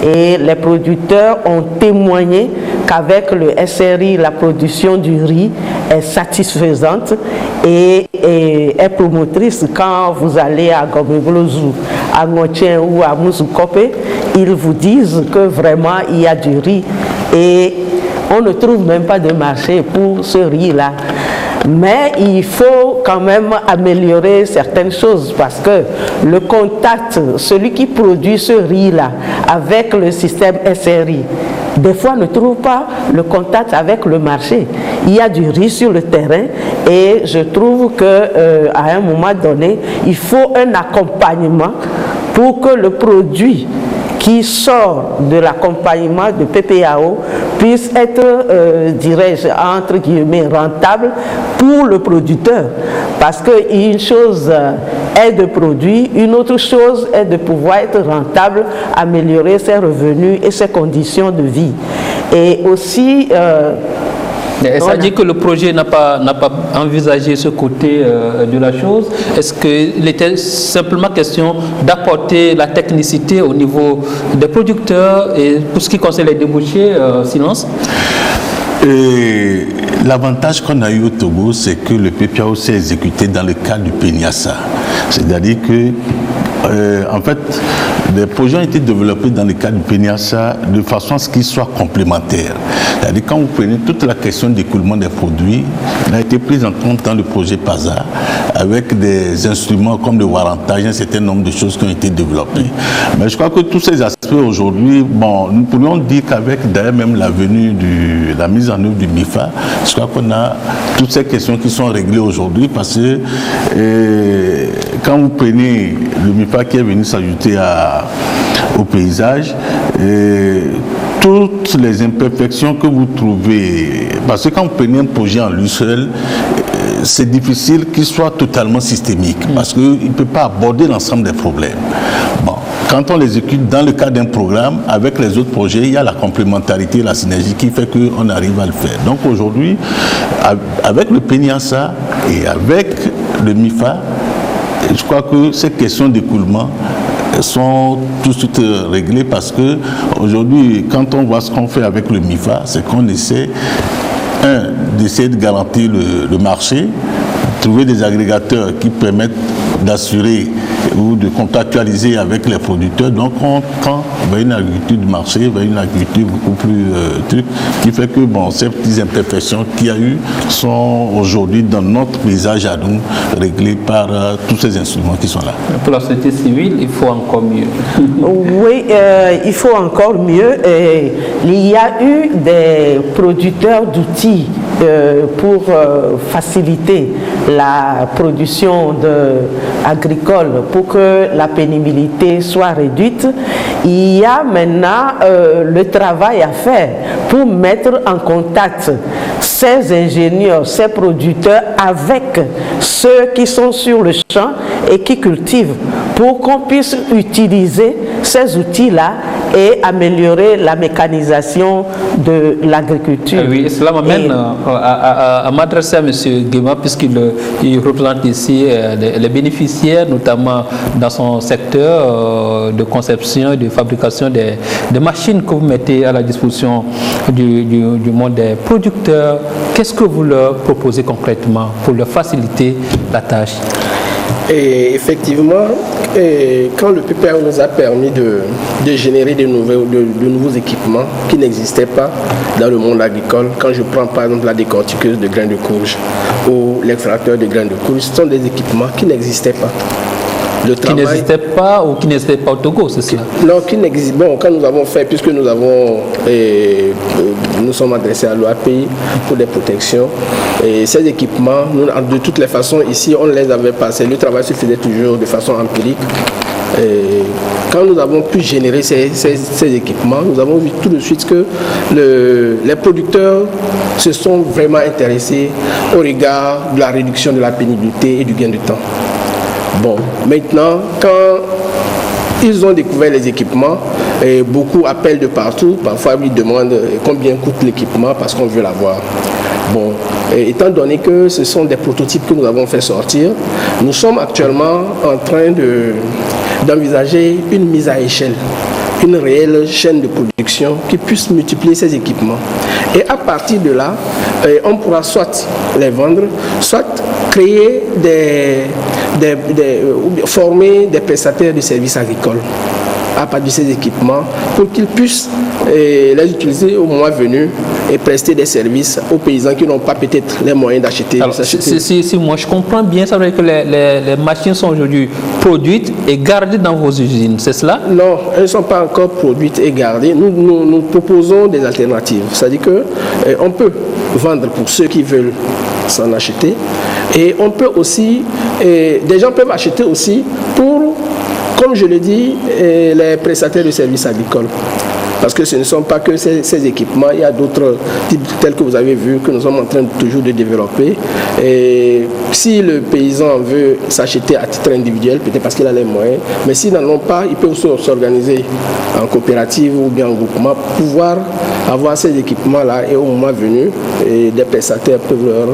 et les producteurs ont témoigné qu'avec le SRI, la production du riz est satisfaisante et est promotrice. Quand vous allez à Gomeglozu, à Ngotien ou à Mousoukope, ils vous disent que vraiment il y a du riz et on ne trouve même pas de marché pour ce riz-là. Mais il faut quand même améliorer certaines choses parce que le contact, celui qui produit ce riz-là avec le système SRI, des fois ne trouve pas le contact avec le marché. Il y a du riz sur le terrain et je trouve qu'à un moment donné, il faut un accompagnement pour que le produit qui sort de l'accompagnement de PPAO puisse être, dirais-je, entre guillemets, rentable pour le producteur. Parce qu'une chose est de produire, une autre chose est de pouvoir être rentable, améliorer ses revenus et ses conditions de vie. Et aussi... ça dit que le projet n'a pas envisagé ce côté de la chose. Est-ce qu'il était simplement question d'apporter la technicité au niveau des producteurs et pour ce qui concerne les débouchés, silence? L'avantage qu'on a eu au Togo, c'est que le PPAO s'est exécuté dans le cadre du PENIASA. C'est-à-dire que en fait, les projets ont été développés dans le cadre du PENIASA de façon à ce qu'ils soient complémentaires. C'est-à-dire quand vous prenez toute la question d'écoulement des produits, elle a été prise en compte dans le projet PASA avec des instruments comme le warrantage, un certain nombre de choses qui ont été développées. Mais je crois que tous ces aspects aujourd'hui, bon, nous pourrions dire qu'avec d'ailleurs même la venue de la mise en œuvre du MIFA, je crois qu'on a toutes ces questions qui sont réglées aujourd'hui parce que quand vous prenez le MIFA qui est venu s'ajouter au paysage, toutes les imperfections que vous trouvez, parce que quand vous prenez un projet en lui seul, c'est difficile qu'il soit totalement systémique, parce qu'il ne peut pas aborder l'ensemble des problèmes. Bon. quand on les exécute dans le cadre d'un programme, avec les autres projets, il y a la complémentarité, la synergie qui fait qu'on arrive à le faire. Donc aujourd'hui, avec le PENIASA et avec le MIFA, je crois que ces questions d'écoulement sont tout de suite réglées parce que aujourd'hui, quand on voit ce qu'on fait avec le MIFA, c'est qu'on essaie, d'essayer de garantir le marché, trouver des agrégateurs qui permettent d'assurer ou de contractualiser avec les producteurs. Donc on tend vers une agriculture de marché, vers une agriculture beaucoup plus qui fait que ces petites imperfections qu'il y a eu sont aujourd'hui dans notre paysage à nous réglées par tous ces instruments qui sont là. Pour la société civile, il faut encore mieux. Oui, il faut encore mieux. Il y a eu des producteurs d'outils pour faciliter la production agricole, pour que la pénibilité soit réduite. Il y a maintenant le travail à faire pour mettre en contact ces ingénieurs, ces producteurs avec ceux qui sont sur le champ et qui cultivent, pour qu'on puisse utiliser ces outils-là et améliorer la mécanisation de l'agriculture. Oui, cela m'amène à m'adresser à M. Guéma, puisqu'il représente ici les bénéficiaires, notamment dans son secteur de conception et de fabrication des machines que vous mettez à la disposition du monde des producteurs. Qu'est-ce que vous leur proposez concrètement pour leur faciliter la tâche? Et effectivement, quand le PPAO nous a permis de générer de nouveaux équipements qui n'existaient pas dans le monde agricole, quand je prends par exemple la décortiqueuse de grains de courge ou l'extracteur de grains de courge, ce sont des équipements qui n'existaient pas. Qui n'existaient pas ou qui n'existaient pas au Togo, c'est cela? Non, qui n'existent. Bon, quand nous avons fait, puisque nous sommes adressés à l'OAPI pour des protections, et ces équipements, de toutes les façons, ici, on les avait passés. Le travail se faisait toujours de façon empirique. Et quand nous avons pu générer ces équipements, nous avons vu tout de suite que les producteurs se sont vraiment intéressés au regard de la réduction de la pénibilité et du gain de temps. Bon, maintenant, quand ils ont découvert les équipements, et beaucoup appellent de partout, parfois ils demandent combien coûte l'équipement parce qu'on veut l'avoir. Bon, étant donné que ce sont des prototypes que nous avons fait sortir, nous sommes actuellement en train d'envisager une mise à échelle, une réelle chaîne de production qui puisse multiplier ces équipements. Et à partir de là, on pourra soit les vendre, soit créer former des prestataires de services agricoles à partir de ces équipements pour qu'ils puissent les utiliser au moment venu et prester des services aux paysans qui n'ont pas peut-être les moyens d'acheter. Si moi je comprends bien, ça veut dire que les machines sont aujourd'hui produites et gardées dans vos usines, c'est cela? Non, elles ne sont pas encore produites et gardées. Nous proposons des alternatives. C'est-à-dire qu'on peut vendre pour ceux qui veulent s'en acheter et on peut aussi, des gens peuvent acheter aussi pour, comme je le dis, les prestataires de services agricoles. Parce que ce ne sont pas que ces équipements, il y a d'autres types tels que vous avez vu que nous sommes en train toujours de développer. Et si le paysan veut s'acheter à titre individuel, peut-être parce qu'il a les moyens, mais s'ils n'en ont pas, il peut aussi s'organiser en coopérative ou bien en groupement pour pouvoir avoir ces équipements-là et au moment venu, des prestataires peuvent leur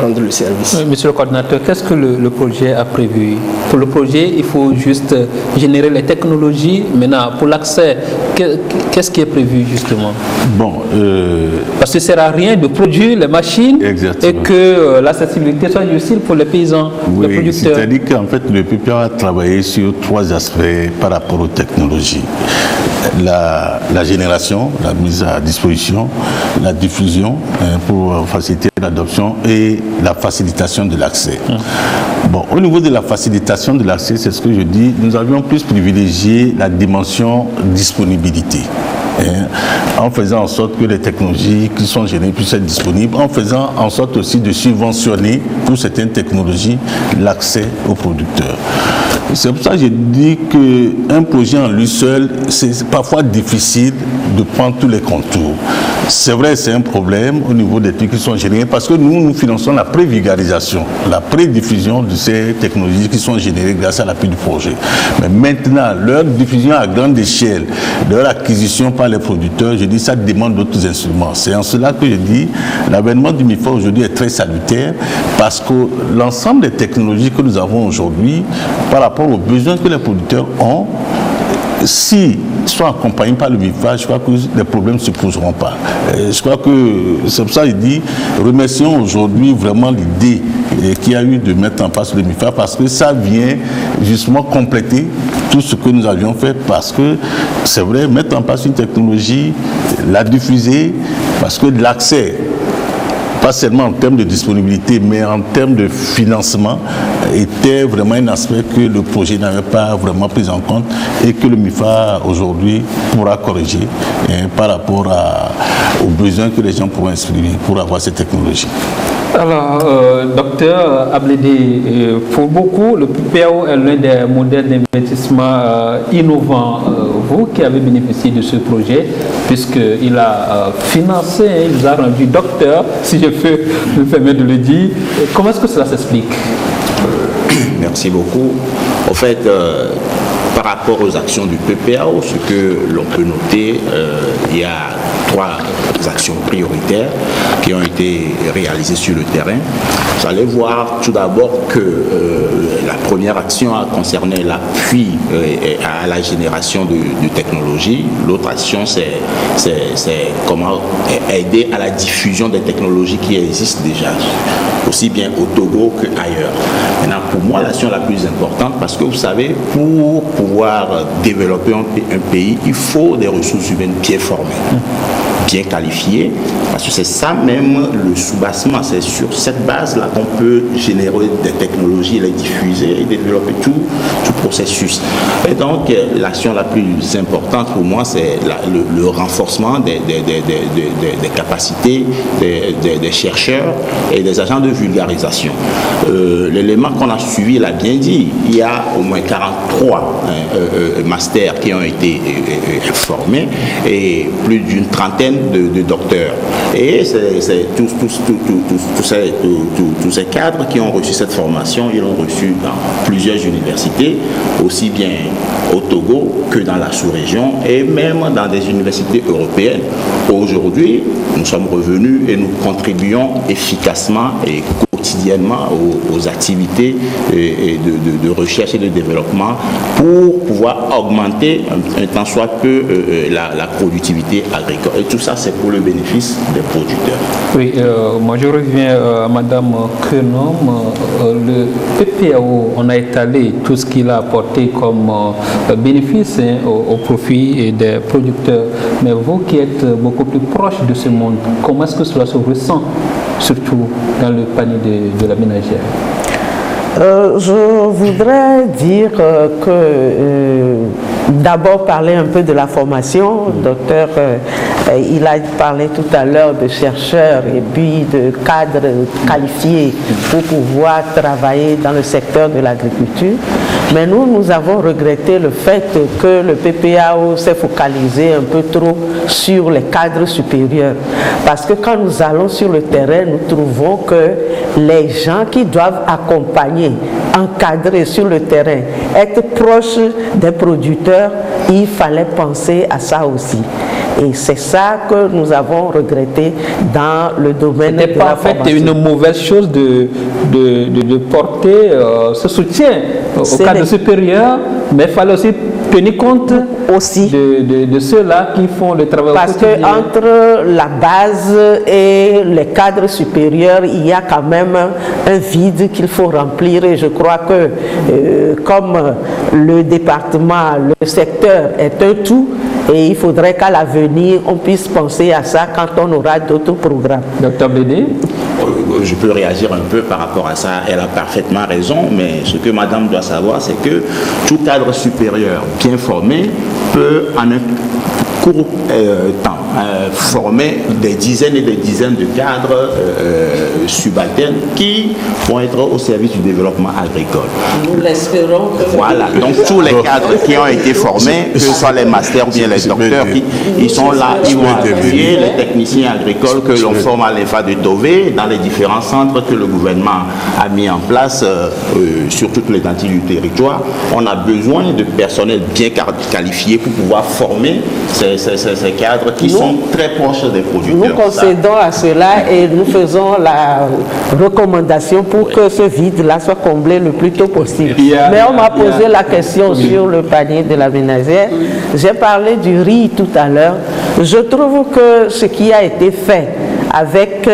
rendre le service. Monsieur le coordinateur, qu'est-ce que le projet a prévu? Pour le projet, il faut juste générer les technologies. Maintenant, pour l'accès, qu'est-ce qui est prévu justement? Bon, parce que ça ne sert à rien de produire les machines. Exactement. Et que l'accessibilité soit difficile pour les paysans, les producteurs. C'est-à-dire qu'en fait, le PPA a travaillé sur 3 aspects par rapport aux technologies. La génération, la mise à disposition, la diffusion pour faciliter l'adoption et la facilitation de l'accès. Bon, au niveau de la facilitation de l'accès, c'est ce que je dis, nous avions plus privilégié la dimension disponibilité. En faisant en sorte que les technologies qui sont générées puissent être disponibles, en faisant en sorte aussi de subventionner pour certaines technologies l'accès aux producteurs. C'est pour ça que je dis qu'un projet en lui seul, c'est parfois difficile de prendre tous les contours. C'est vrai, c'est un problème au niveau des trucs qui sont générés parce que nous finançons la prévulgarisation, la prédiffusion de ces technologies qui sont générées grâce à l'appui du projet. Mais maintenant, leur diffusion à grande échelle, leur acquisition par les producteurs, je dis ça demande d'autres instruments. C'est en cela que je dis l'avènement du MIFA aujourd'hui est très salutaire parce que l'ensemble des technologies que nous avons aujourd'hui par rapport aux besoins que les producteurs ont, si sont accompagnés par le MIFA, je crois que les problèmes ne se poseront pas. Je crois que c'est pour ça que je dis, remercions aujourd'hui vraiment l'idée qu'il y a eu de mettre en place le MIFA parce que ça vient justement compléter tout ce que nous avions fait parce que c'est vrai, mettre en place une technologie, la diffuser, parce que l'accès, pas seulement en termes de disponibilité, mais en termes de financement, était vraiment un aspect que le projet n'avait pas vraiment pris en compte et que le MIFA aujourd'hui pourra corriger par rapport aux besoins que les gens pourront exprimer pour avoir ces technologies. Alors, docteur Ablédé, pour beaucoup, le PPAO est l'un des modèles d'investissement innovants. Vous qui avez bénéficié de ce projet, puisqu'il a financé, il vous a rendu docteur, si je peux me permettre de le dire. Comment est-ce que cela s'explique? Merci beaucoup. En fait, par rapport aux actions du PPAO, ce que l'on peut noter, il y a 3 actions prioritaires qui ont été réalisées sur le terrain. Vous allez voir tout d'abord que la première action a concerné l'appui à la génération de technologies. L'autre action, c'est comment aider à la diffusion des technologies qui existent déjà, aussi bien au Togo qu'ailleurs. Maintenant, pour moi, l'action la plus importante, parce que vous savez, pour pouvoir développer un pays, il faut des ressources humaines bien formées, bien qualifiées, parce que c'est ça même le soubassement. C'est sur cette base-là qu'on peut générer des technologies, les diffuser et développer tout processus. Et donc, l'action la plus importante pour moi, c'est le renforcement des capacités des chercheurs et des agents de vulgarisation. L'élément qu'on a suivi, il a bien dit, il y a au moins 43 masters qui ont été formés et plus d'une trentaine de docteurs. Et c'est tous ces cadres qui ont reçu cette formation, ils l'ont reçu dans plusieurs universités, aussi bien au Togo que dans la sous-région et même dans des universités européennes. Aujourd'hui, nous sommes revenus et nous contribuons efficacement et quotidiennement aux activités de recherche et de développement pour pouvoir augmenter un tant soit peu la productivité agricole. Et tout ça, c'est pour le bénéfice des producteurs. Oui, moi je reviens à Madame Krenom. Le PPAO, on a étalé tout ce qu'il a apporté comme bénéfice au profit des producteurs. Mais vous qui êtes beaucoup plus proche de ce monde, comment est-ce que cela se ressent, surtout dans le panier de la ménagère? Je voudrais dire que d'abord parler un peu de la formation. Docteur, il a parlé tout à l'heure de chercheurs et puis de cadres qualifiés pour pouvoir travailler dans le secteur de l'agriculture. Mais nous avons regretté le fait que le PPAO s'est focalisé un peu trop sur les cadres supérieurs. Parce que quand nous allons sur le terrain, nous trouvons que les gens qui doivent accompagner, encadrer sur le terrain, être proches des producteurs, il fallait penser à ça aussi. Et c'est ça que nous avons regretté dans le domaine de la formation. C'était une mauvaise chose de porter ce soutien au cadre supérieur, mais il fallait aussi tenir compte aussi de ceux-là qui font le travail. Parce qu'entre la base et les cadres supérieurs, il y a quand même un vide qu'il faut remplir. Et je crois que comme le département, le secteur est un tout, et il faudrait qu'à l'avenir, on puisse penser à ça quand on aura d'autres programmes. Docteur Bédé? Je peux réagir un peu par rapport à ça. Elle a parfaitement raison, mais ce que madame doit savoir, c'est que tout cadre supérieur bien formé peut, en un court temps, former des dizaines et des dizaines de cadres subalternes qui vont être au service du développement agricole. Nous l'espérons. Voilà, donc tous les cadres qui ont été formés, que ce soit les masters ou bien les docteurs, ils sont là, ils vont appuyer les techniciens agricoles que l'on forme à l'EFA de Tové dans les différents centres que le gouvernement a mis en place sur toute l'étendue du territoire. On a besoin de personnel bien qualifié pour pouvoir former ces cadres qui sont très proches des producteurs. Nous concédons à cela et nous faisons la recommandation pour que ce vide-là soit comblé le plus tôt possible. Mais on m'a posé la question sur le panier de la ménagère. J'ai parlé du riz tout à l'heure. Je trouve que ce qui a été fait avec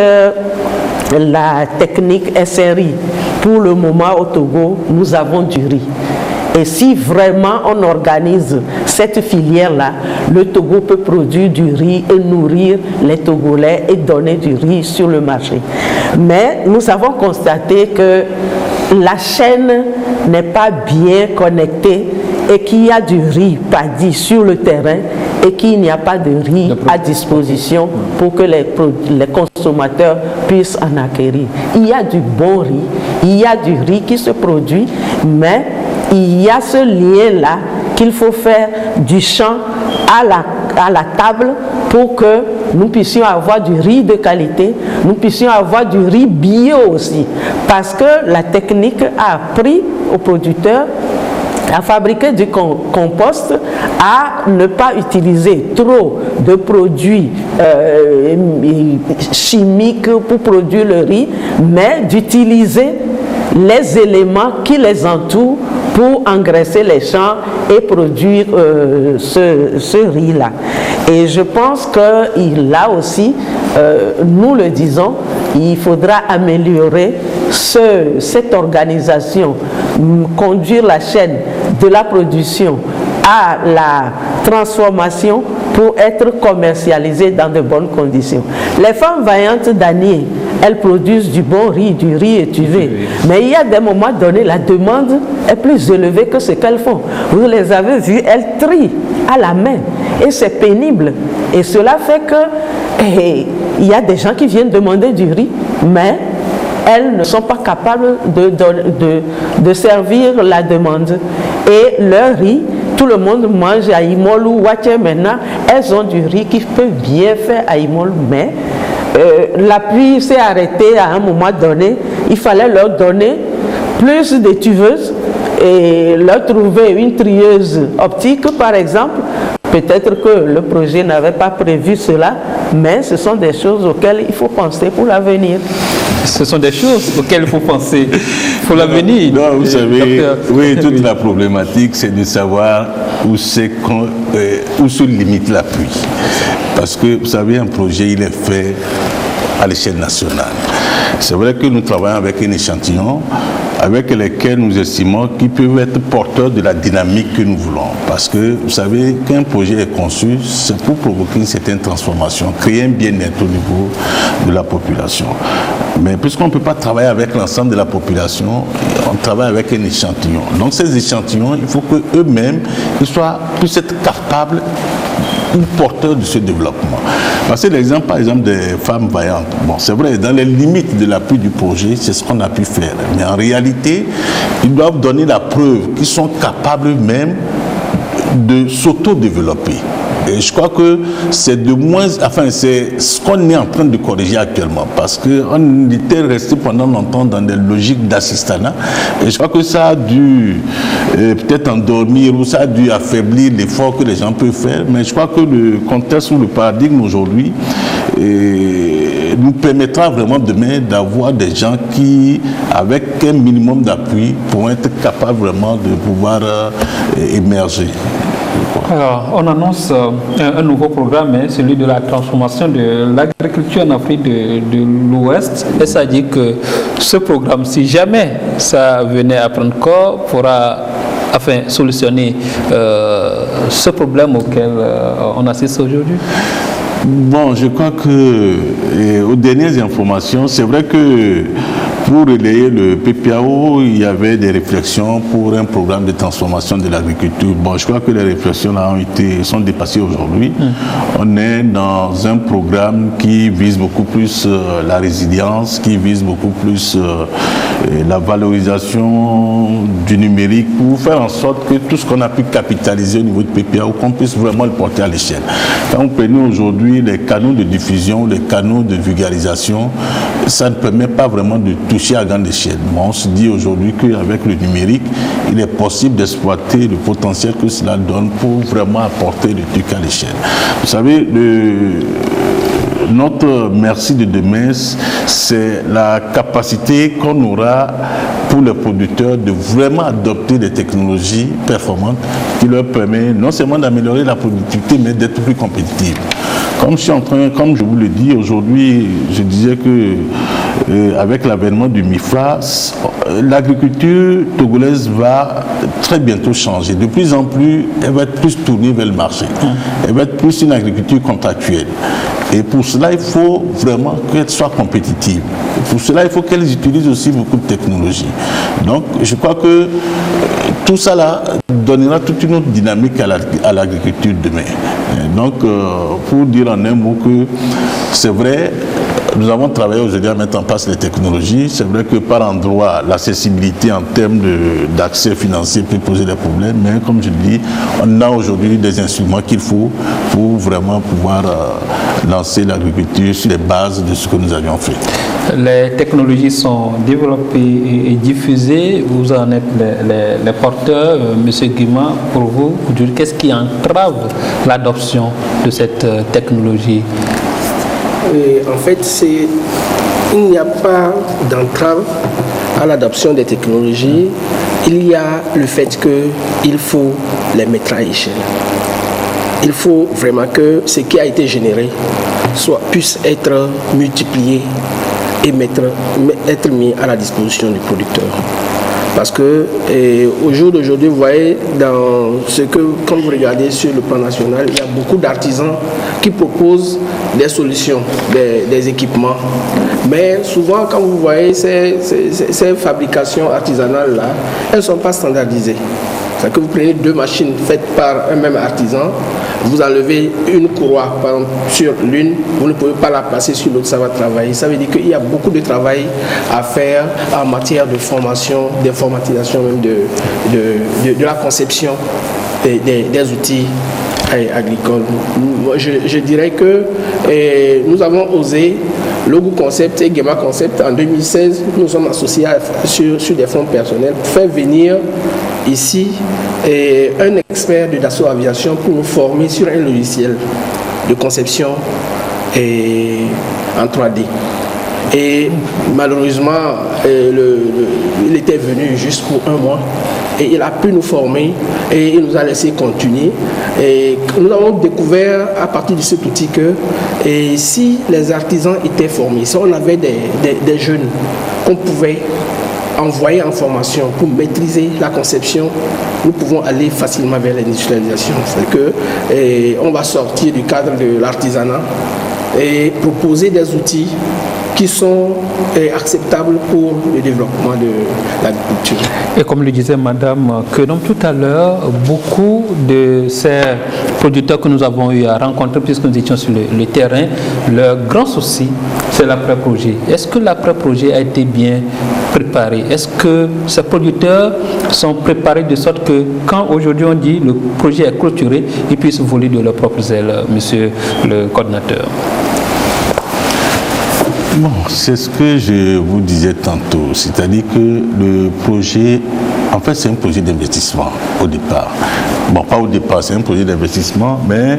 la technique SRI, pour le moment au Togo, nous avons du riz. Et si vraiment on organise cette filière-là, le Togo peut produire du riz et nourrir les Togolais et donner du riz sur le marché. Mais nous avons constaté que la chaîne n'est pas bien connectée et qu'il y a du riz paddy sur le terrain et qu'il n'y a pas de riz à disposition pour que les consommateurs puissent en acquérir. Il y a du bon riz, il y a du riz qui se produit, mais il y a ce lien-là qu'il faut faire du champ à la table pour que nous puissions avoir du riz de qualité, nous puissions avoir du riz bio aussi. Parce que la technique a appris aux producteurs à fabriquer du compost, à ne pas utiliser trop de produits chimiques pour produire le riz, mais d'utiliser les éléments qui les entourent pour engraisser les champs et produire ce riz-là. Et je pense que là aussi, nous le disons, il faudra améliorer cette organisation, conduire la chaîne de la production à la transformation pour être commercialisée dans de bonnes conditions. Les femmes vaillantes d'Anier, elles produisent du bon riz, du riz étuvé. Mais il y a des moments donnés, la demande est plus élevée que ce qu'elles font. Vous les avez vues, elles trient à la main. Et c'est pénible. Et cela fait que il y a des gens qui viennent demander du riz, mais elles ne sont pas capables de servir la demande. Et leur riz, tout le monde mange à Imol ou Waché maintenant, elles ont du riz qui peut bien faire à Imol, mais l'appui s'est arrêté à un moment donné. Il fallait leur donner plus de tuveuses et leur trouver une trieuse optique par exemple. Peut-être que le projet n'avait pas prévu cela, mais ce sont des choses auxquelles il faut penser pour l'avenir. Ce sont des choses auxquelles il faut penser pour l'avenir. Non, vous savez, oui, toute la problématique, c'est de savoir où se limite l'appui. Parce que, vous savez, un projet, il est fait à l'échelle nationale. C'est vrai que nous travaillons avec un échantillon avec lesquels nous estimons qu'ils peuvent être porteurs de la dynamique que nous voulons. Parce que, vous savez, qu'un projet est conçu, c'est pour provoquer une certaine transformation, créer un bien-être au niveau de la population. Mais puisqu'on ne peut pas travailler avec l'ensemble de la population, on travaille avec un échantillon. Donc ces échantillons, il faut qu'eux-mêmes puissent être capables ou porteurs de ce développement. Parce que l'exemple, par exemple, des femmes vaillantes, bon, c'est vrai, dans les limites de l'appui du projet, c'est ce qu'on a pu faire. Mais en réalité, ils doivent donner la preuve qu'ils sont capables même de s'auto-développer. Et je crois que c'est c'est ce qu'on est en train de corriger actuellement, parce qu'on était resté pendant longtemps dans des logiques d'assistanat, et je crois que ça a dû peut-être endormir ou ça a dû affaiblir l'effort que les gens peuvent faire, mais je crois que le contexte ou le paradigme aujourd'hui nous permettra vraiment demain d'avoir des gens qui, avec un minimum d'appui, pourront être capables vraiment de pouvoir émerger. Alors, on annonce un nouveau programme, celui de la transformation de l'agriculture en Afrique de l'Ouest. Et ça dit que ce programme, si jamais ça venait à prendre corps, pourra solutionner ce problème auquel on assiste aujourd'hui. Bon, je crois que, aux dernières informations, c'est vrai que pour relayer le PPAO, il y avait des réflexions pour un programme de transformation de l'agriculture. Bon, je crois que les réflexions là sont dépassées aujourd'hui. On est dans un programme qui vise beaucoup plus la résilience, qui vise beaucoup plus la valorisation du numérique pour faire en sorte que tout ce qu'on a pu capitaliser au niveau du PPAO, qu'on puisse vraiment le porter à l'échelle. Quand vous prenez aujourd'hui les canaux de diffusion, les canaux de vulgarisation, ça ne permet pas vraiment de toucher à grande échelle. Bon, on se dit aujourd'hui qu'avec le numérique, il est possible d'exploiter le potentiel que cela donne pour vraiment apporter le truc à l'échelle. Vous savez, notre merci de demain, c'est la capacité qu'on aura pour les producteurs de vraiment adopter des technologies performantes qui leur permettent non seulement d'améliorer la productivité, mais d'être plus compétitifs. Comme je vous le dis, aujourd'hui, je disais que avec l'avènement du MIFLA, l'agriculture togolaise va très bientôt changer. De plus en plus, elle va être plus tournée vers le marché. Elle va être plus une agriculture contractuelle. Et pour cela, il faut vraiment qu'elle soit compétitive. Pour cela, il faut qu'elle utilise aussi beaucoup de technologies. Donc, je crois que tout ça là donnera toute une autre dynamique à l'agriculture demain. Donc, pour dire en un mot que c'est vrai, nous avons travaillé aujourd'hui à mettre en place les technologies. C'est vrai que par endroit, l'accessibilité en termes d'accès financier peut poser des problèmes, mais comme je dis, on a aujourd'hui des instruments qu'il faut pour vraiment pouvoir lancer l'agriculture sur les bases de ce que nous avions fait. Les technologies sont développées et diffusées. Vous en êtes les porteurs. Monsieur Guima, pour vous, qu'est-ce qui entrave l'adoption de cette technologie? En fait, il n'y a pas d'entrave à l'adoption des technologies. Il y a le fait qu'il faut les mettre à échelle. Il faut vraiment que ce qui a été généré puisse être multiplié et être mis à la disposition du producteur. Parce que au jour d'aujourd'hui, vous voyez, quand vous regardez sur le plan national, il y a beaucoup d'artisans qui proposent des solutions, des équipements. Mais souvent, quand vous voyez ces fabrications artisanales-là, elles ne sont pas standardisées. C'est-à-dire que vous prenez deux machines faites par un même artisan, vous enlevez une courroie par exemple, sur l'une, vous ne pouvez pas la placer sur l'autre, ça va travailler. Ça veut dire qu'il y a beaucoup de travail à faire en matière de formation, d'informatisation même de la conception des outils agricoles. Je dirais que nous avons osé, Logo Concept et Guima Concept, en 2016, nous sommes associés sur des fonds personnels pour faire venir ici un expert de Dassault Aviation pour nous former sur un logiciel de conception en 3D. Et malheureusement, il était venu juste pour un mois et il a pu nous former et il nous a laissé continuer. Et nous avons découvert à partir de cet outil que si les artisans étaient formés, si on avait des jeunes qu'on pouvait envoyer en formation pour maîtriser la conception, nous pouvons aller facilement vers l'industrialisation. C'est-à-dire qu'on va sortir du cadre de l'artisanat et proposer des outils qui sont acceptables pour le développement de l'agriculture. Et comme le disait Madame Quenom tout à l'heure, beaucoup de ces producteurs que nous avons eu à rencontrer, puisque nous étions sur le terrain, leur grand souci, c'est l'après-projet. Est-ce que l'après-projet a été bien préparé? Est-ce que ces producteurs sont préparés de sorte que quand aujourd'hui on dit le projet est clôturé, ils puissent voler de leurs propres ailes, monsieur le coordinateur? Bon, c'est ce que je vous disais tantôt, c'est-à-dire que le projet, en fait c'est un projet d'investissement au départ. Bon, pas au départ, c'est un projet d'investissement, mais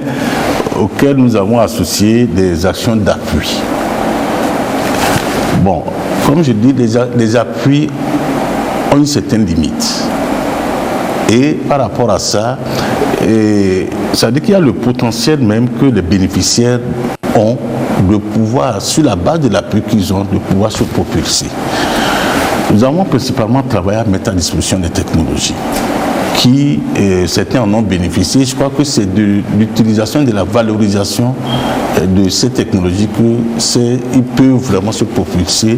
auquel nous avons associé des actions d'appui. Bon, comme je dis, les appuis ont une certaine limite. Et par rapport à ça, ça veut dire qu'il y a le potentiel même que les bénéficiaires ont de pouvoir, sur la base de l'appui qu'ils ont, de pouvoir se propulser. Nous avons principalement travaillé à mettre à disposition des technologies qui, certains en ont bénéficié. Je crois que c'est de l'utilisation et de la valorisation de ces technologies qu'ils peuvent vraiment se propulser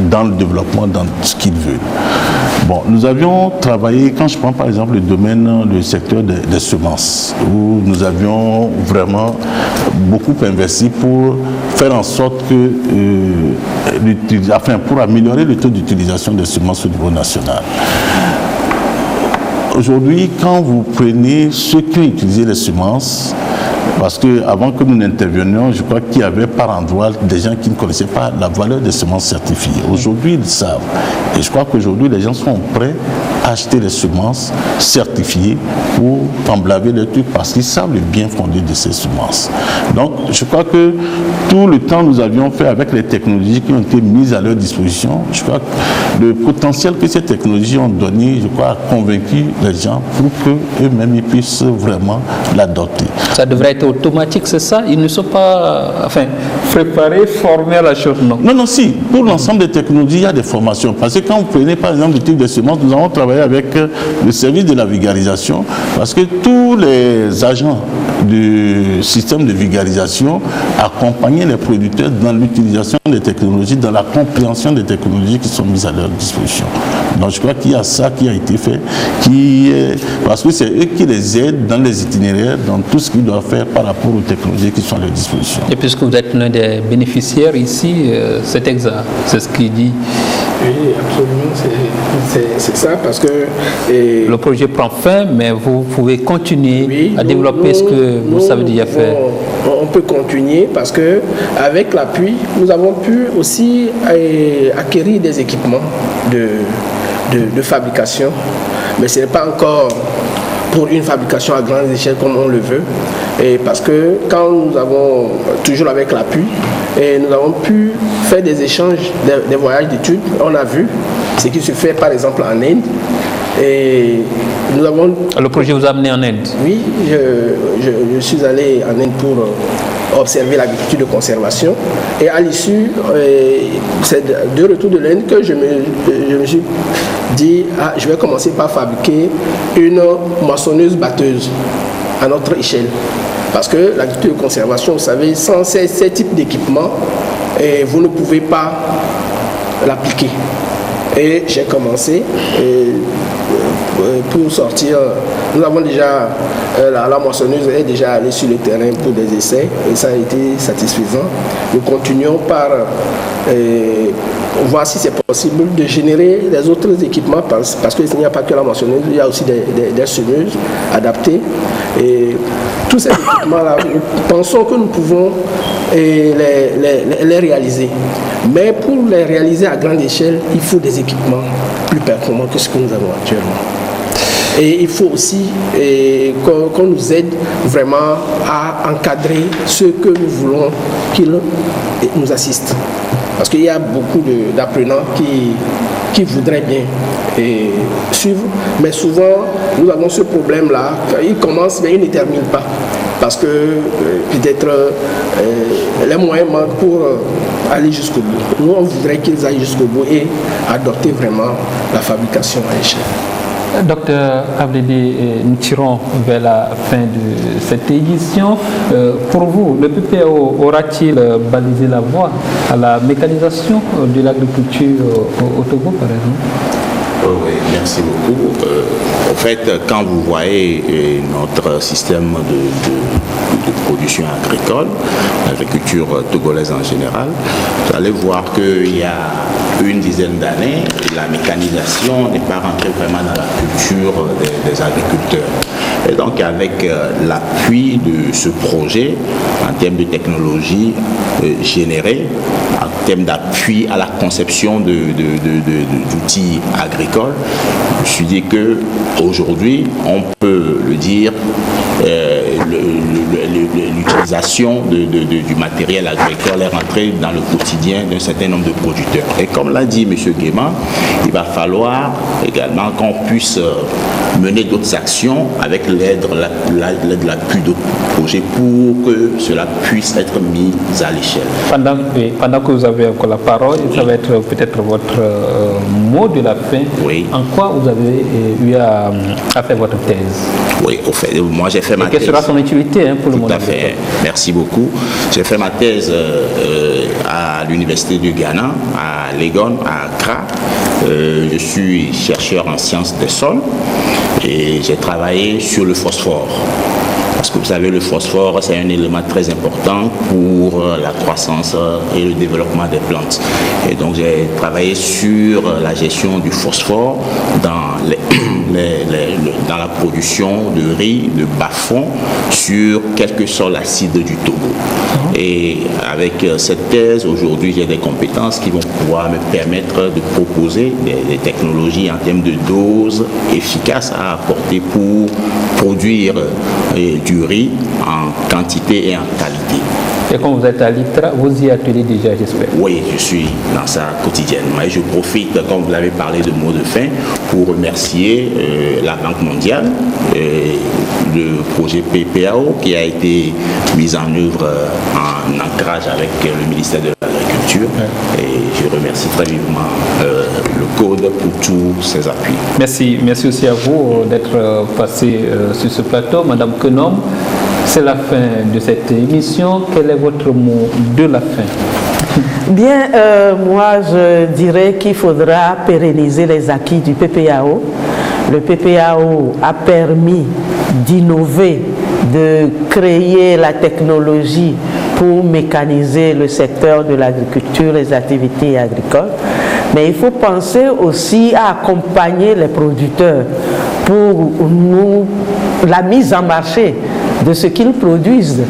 dans le développement, dans ce qu'ils veulent. Bon, nous avions travaillé, quand je prends par exemple le domaine, le secteur des semences, où nous avions vraiment beaucoup investi pour faire en sorte que, pour améliorer le taux d'utilisation des semences au niveau national. Aujourd'hui, quand vous prenez ceux qui ont utilisé les semences, parce qu'avant que nous n'intervenions, je crois qu'il y avait par endroit des gens qui ne connaissaient pas la valeur des semences certifiées. Aujourd'hui, ils le savent. Et je crois qu'aujourd'hui, les gens sont prêts à acheter les semences certifiées pour emblaver les trucs parce qu'ils savent le bien fondé de ces semences. Donc, je crois que tout le temps nous avions fait avec les technologies qui ont été mises à leur disposition, je crois que le potentiel que ces technologies ont donné, je crois, a convaincu les gens pour qu'eux-mêmes ils puissent vraiment l'adopter. Ça devrait être automatique, c'est ça? Ils ne sont pas préparés, formés à la chose, non? Non, si. Pour l'ensemble des technologies, il y a des formations. Parce que quand vous prenez par exemple le type de semences, nous avons travaillé avec le service de la vulgarisation, parce que tous les agents du système de vulgarisation accompagnaient les producteurs dans l'utilisation des technologies, dans la compréhension des technologies qui sont mises à leur disposition. Donc je crois qu'il y a ça qui a été fait, parce que c'est eux qui les aident dans les itinéraires, dans tout ce qu'ils doivent faire par rapport aux technologies qui sont à leur disposition. Et puisque vous êtes l'un des bénéficiaires ici, c'est exact, c'est ce qu'il dit. Oui, absolument, c'est ça, parce que... le projet prend fin, mais vous pouvez continuer à développer ce que vous savez déjà faire. On peut continuer parce qu'avec l'appui, nous avons pu aussi acquérir des équipements de fabrication, mais ce n'est pas encore pour une fabrication à grande échelle comme on le veut. Et parce que quand nous avons, toujours avec l'appui, nous avons pu faire des échanges, des voyages d'études, on a vu ce qui se fait par exemple en Inde. Et nous avons... Le projet vous a amené en Inde? Oui, je suis allé en Inde pour observer l'agriculture de conservation. Et à l'issue, c'est de retour de l'Inde que je me suis dit, je vais commencer par fabriquer une moissonneuse batteuse à notre échelle. Parce que l'agriculture de conservation, vous savez, sans ces types d'équipements, vous ne pouvez pas l'appliquer. Et j'ai commencé pour sortir. Nous avons déjà, la moissonneuse est déjà allée sur le terrain pour des essais et ça a été satisfaisant. Nous continuons par voir si c'est possible de générer des autres équipements parce qu'il n'y a pas que la moissonneuse, il y a aussi des semeuses adaptées. Et tous ces équipements-là, nous pensons que nous pouvons les réaliser. Mais pour les réaliser à grande échelle, il faut des équipements plus performants que ce que nous avons actuellement. Et il faut aussi qu'on nous aide vraiment à encadrer ceux que nous voulons qu'ils nous assistent. Parce qu'il y a beaucoup d'apprenants qui voudraient bien suivre, mais souvent nous avons ce problème-là. Ils commencent mais ils ne terminent pas. Parce que peut-être les moyens manquent pour aller jusqu'au bout. Nous, on voudrait qu'ils aillent jusqu'au bout et adopter vraiment la fabrication à échelle. Docteur Abdidi, nous tirons vers la fin de cette édition. Pour vous, le PPAO aura-t-il balisé la voie à la mécanisation de l'agriculture au Togo, par exemple? Oui, merci beaucoup. En fait, quand vous voyez notre système de production agricole, l'agriculture togolaise en général, vous allez voir qu'il y a une dizaine d'années, la mécanisation n'est pas rentrée vraiment dans la culture des agriculteurs. Et donc avec l'appui de ce projet, en termes de technologie générée, en termes d'appui à la conception d'outils agricoles, je me suis dit qu'aujourd'hui, on peut le dire, l'utilisation du matériel agricole est rentrée dans le quotidien d'un certain nombre de producteurs. Et comme l'a dit M. Guéman, il va falloir également qu'on puisse mener d'autres actions avec l'aide de l'appui d'autres projets pour que cela puisse être mis à l'échelle. Pendant que vous avez encore la parole, ça va être peut-être votre mot de la fin. Oui. En quoi vous avez eu à faire votre thèse? Oui, au fait, moi j'ai fait ma thèse. Quelle sera son utilité pour le monde? à fait. Merci beaucoup. J'ai fait ma thèse à l'université du Ghana, à Legon, à Accra. Je suis chercheur en sciences des sols et j'ai travaillé sur le phosphore. Parce que vous savez, le phosphore, c'est un élément très important pour la croissance et le développement des plantes. Et donc, j'ai travaillé sur la gestion du phosphore dans dans la production de riz, de bas-fond, sur quelques sols acides du Togo. Et avec cette thèse, aujourd'hui, j'ai des compétences qui vont pouvoir me permettre de proposer des technologies en termes de doses efficaces à apporter pour produire du riz en quantité et en qualité. Et quand vous êtes à l'ITRA, vous y ateliez déjà, j'espère? Oui, je suis dans ça quotidiennement. Et je profite, comme vous l'avez parlé de mot de fin, pour remercier la Banque mondiale, le projet PPAO qui a été mis en œuvre en ancrage avec le ministère de l'Agriculture. Et je remercie très vivement le Code pour tous ses appuis. Merci. Merci aussi à vous d'être passé sur ce plateau. Madame Kenom, c'est la fin de cette émission. Quel est votre mot de la fin? Bien, moi je dirais qu'il faudra pérenniser les acquis du PPAO. Le PPAO a permis d'innover, de créer la technologie pour mécaniser le secteur de l'agriculture, les activités agricoles. Mais il faut penser aussi à accompagner les producteurs pour la mise en marché de ce qu'ils produisent.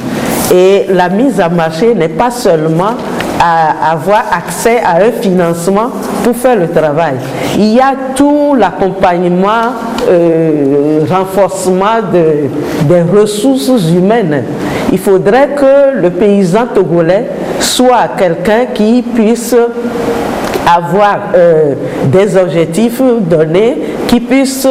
Et la mise en marché n'est pas seulement à avoir accès à un financement pour faire le travail. Il y a tout l'accompagnement, renforcement des ressources humaines. Il faudrait que le paysan togolais soit quelqu'un qui puisse avoir des objectifs donnés, qui puisse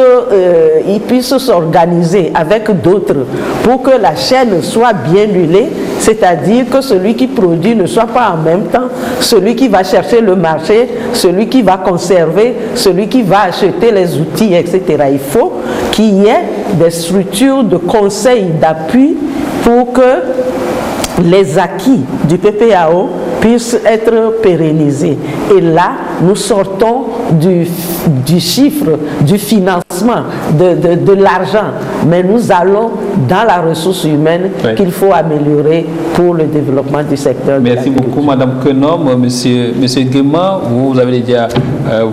s'organiser avec d'autres pour que la chaîne soit bien huilée, c'est-à-dire que celui qui produit ne soit pas en même temps celui qui va chercher le marché, celui qui va conserver, celui qui va acheter les outils, etc. Il faut qu'il y ait des structures de conseil, d'appui pour que les acquis du PPAO puissent être pérennisés. Et là, nous sortons du chiffre, du financement, de l'argent, mais nous allons dans la ressource humaine qu'il faut améliorer pour le développement du secteur. Merci beaucoup, Madame Kenom. Monsieur Guéma, vous avez déjà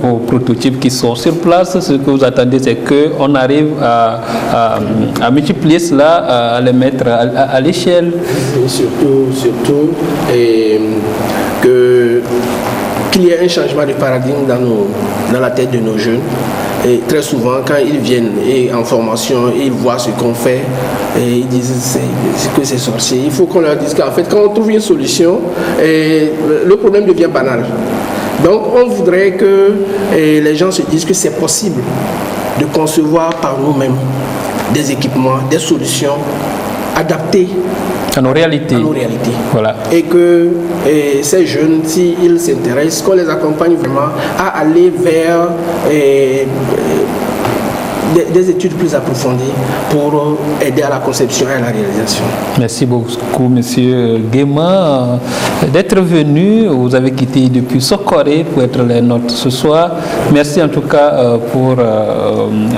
vos prototypes qui sont sur place. Ce que vous attendez, c'est qu'on arrive à multiplier cela, à les mettre à l'échelle. Et surtout qu'il y ait un changement de paradigme dans la tête de nos jeunes. Et très souvent, quand ils viennent en formation, ils voient ce qu'on fait et ils disent que c'est sorcier. Il faut qu'on leur dise qu'en fait, quand on trouve une solution, le problème devient banal. Donc, on voudrait que les gens se disent que c'est possible de concevoir par nous-mêmes des équipements, des solutions adaptées à nos réalités. Voilà. Et que ces jeunes, s'ils s'intéressent, qu'on les accompagne vraiment à aller vers des études plus approfondies pour aider à la conception et à la réalisation. Merci beaucoup, Monsieur Guéma, d'être venu. Vous avez quitté depuis Sokoré pour être les nôtres ce soir. Merci en tout cas pour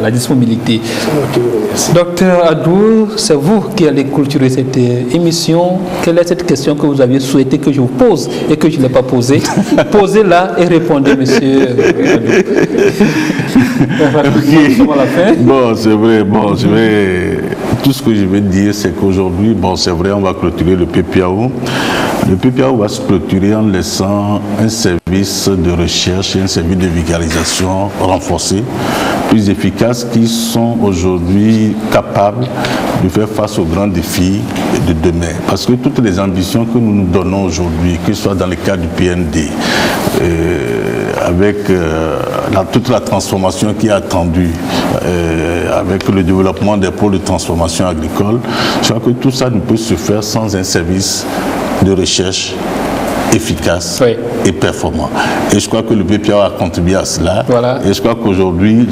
la disponibilité. Docteur Adou, c'est vous qui allez clôturer cette émission. Quelle est cette question que vous aviez souhaité que je vous pose et que je n'ai pas posée? Posez-la et répondez, Monsieur Adou. Bon, c'est vrai. Tout ce que je vais dire, c'est qu'aujourd'hui, c'est vrai, on va clôturer le PPAO. Le PPAO va se clôturer en laissant un service de recherche et un service de vulgarisation renforcé, plus efficace, qui sont aujourd'hui capables de faire face aux grands défis de demain. Parce que toutes les ambitions que nous nous donnons aujourd'hui, que ce soit dans le cadre du PND, avec toute la transformation qui est attendue, avec le développement des pôles de transformation agricole, je crois que tout ça ne peut se faire sans un service de recherche efficace et performant. Et je crois que le PPAO a contribué à cela. Voilà. Et je crois qu'aujourd'hui,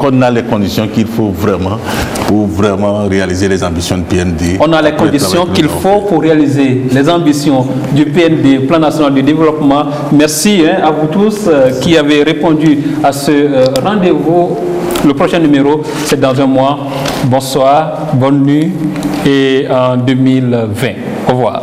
qu'on a les conditions qu'il faut vraiment pour vraiment réaliser les ambitions du PND. On a les conditions qu'il faut pour réaliser les ambitions du PND, Plan national de développement. Merci à vous tous qui avez répondu à ce rendez-vous. Le prochain numéro, c'est dans un mois. Bonsoir, bonne nuit et en 2020. Au revoir.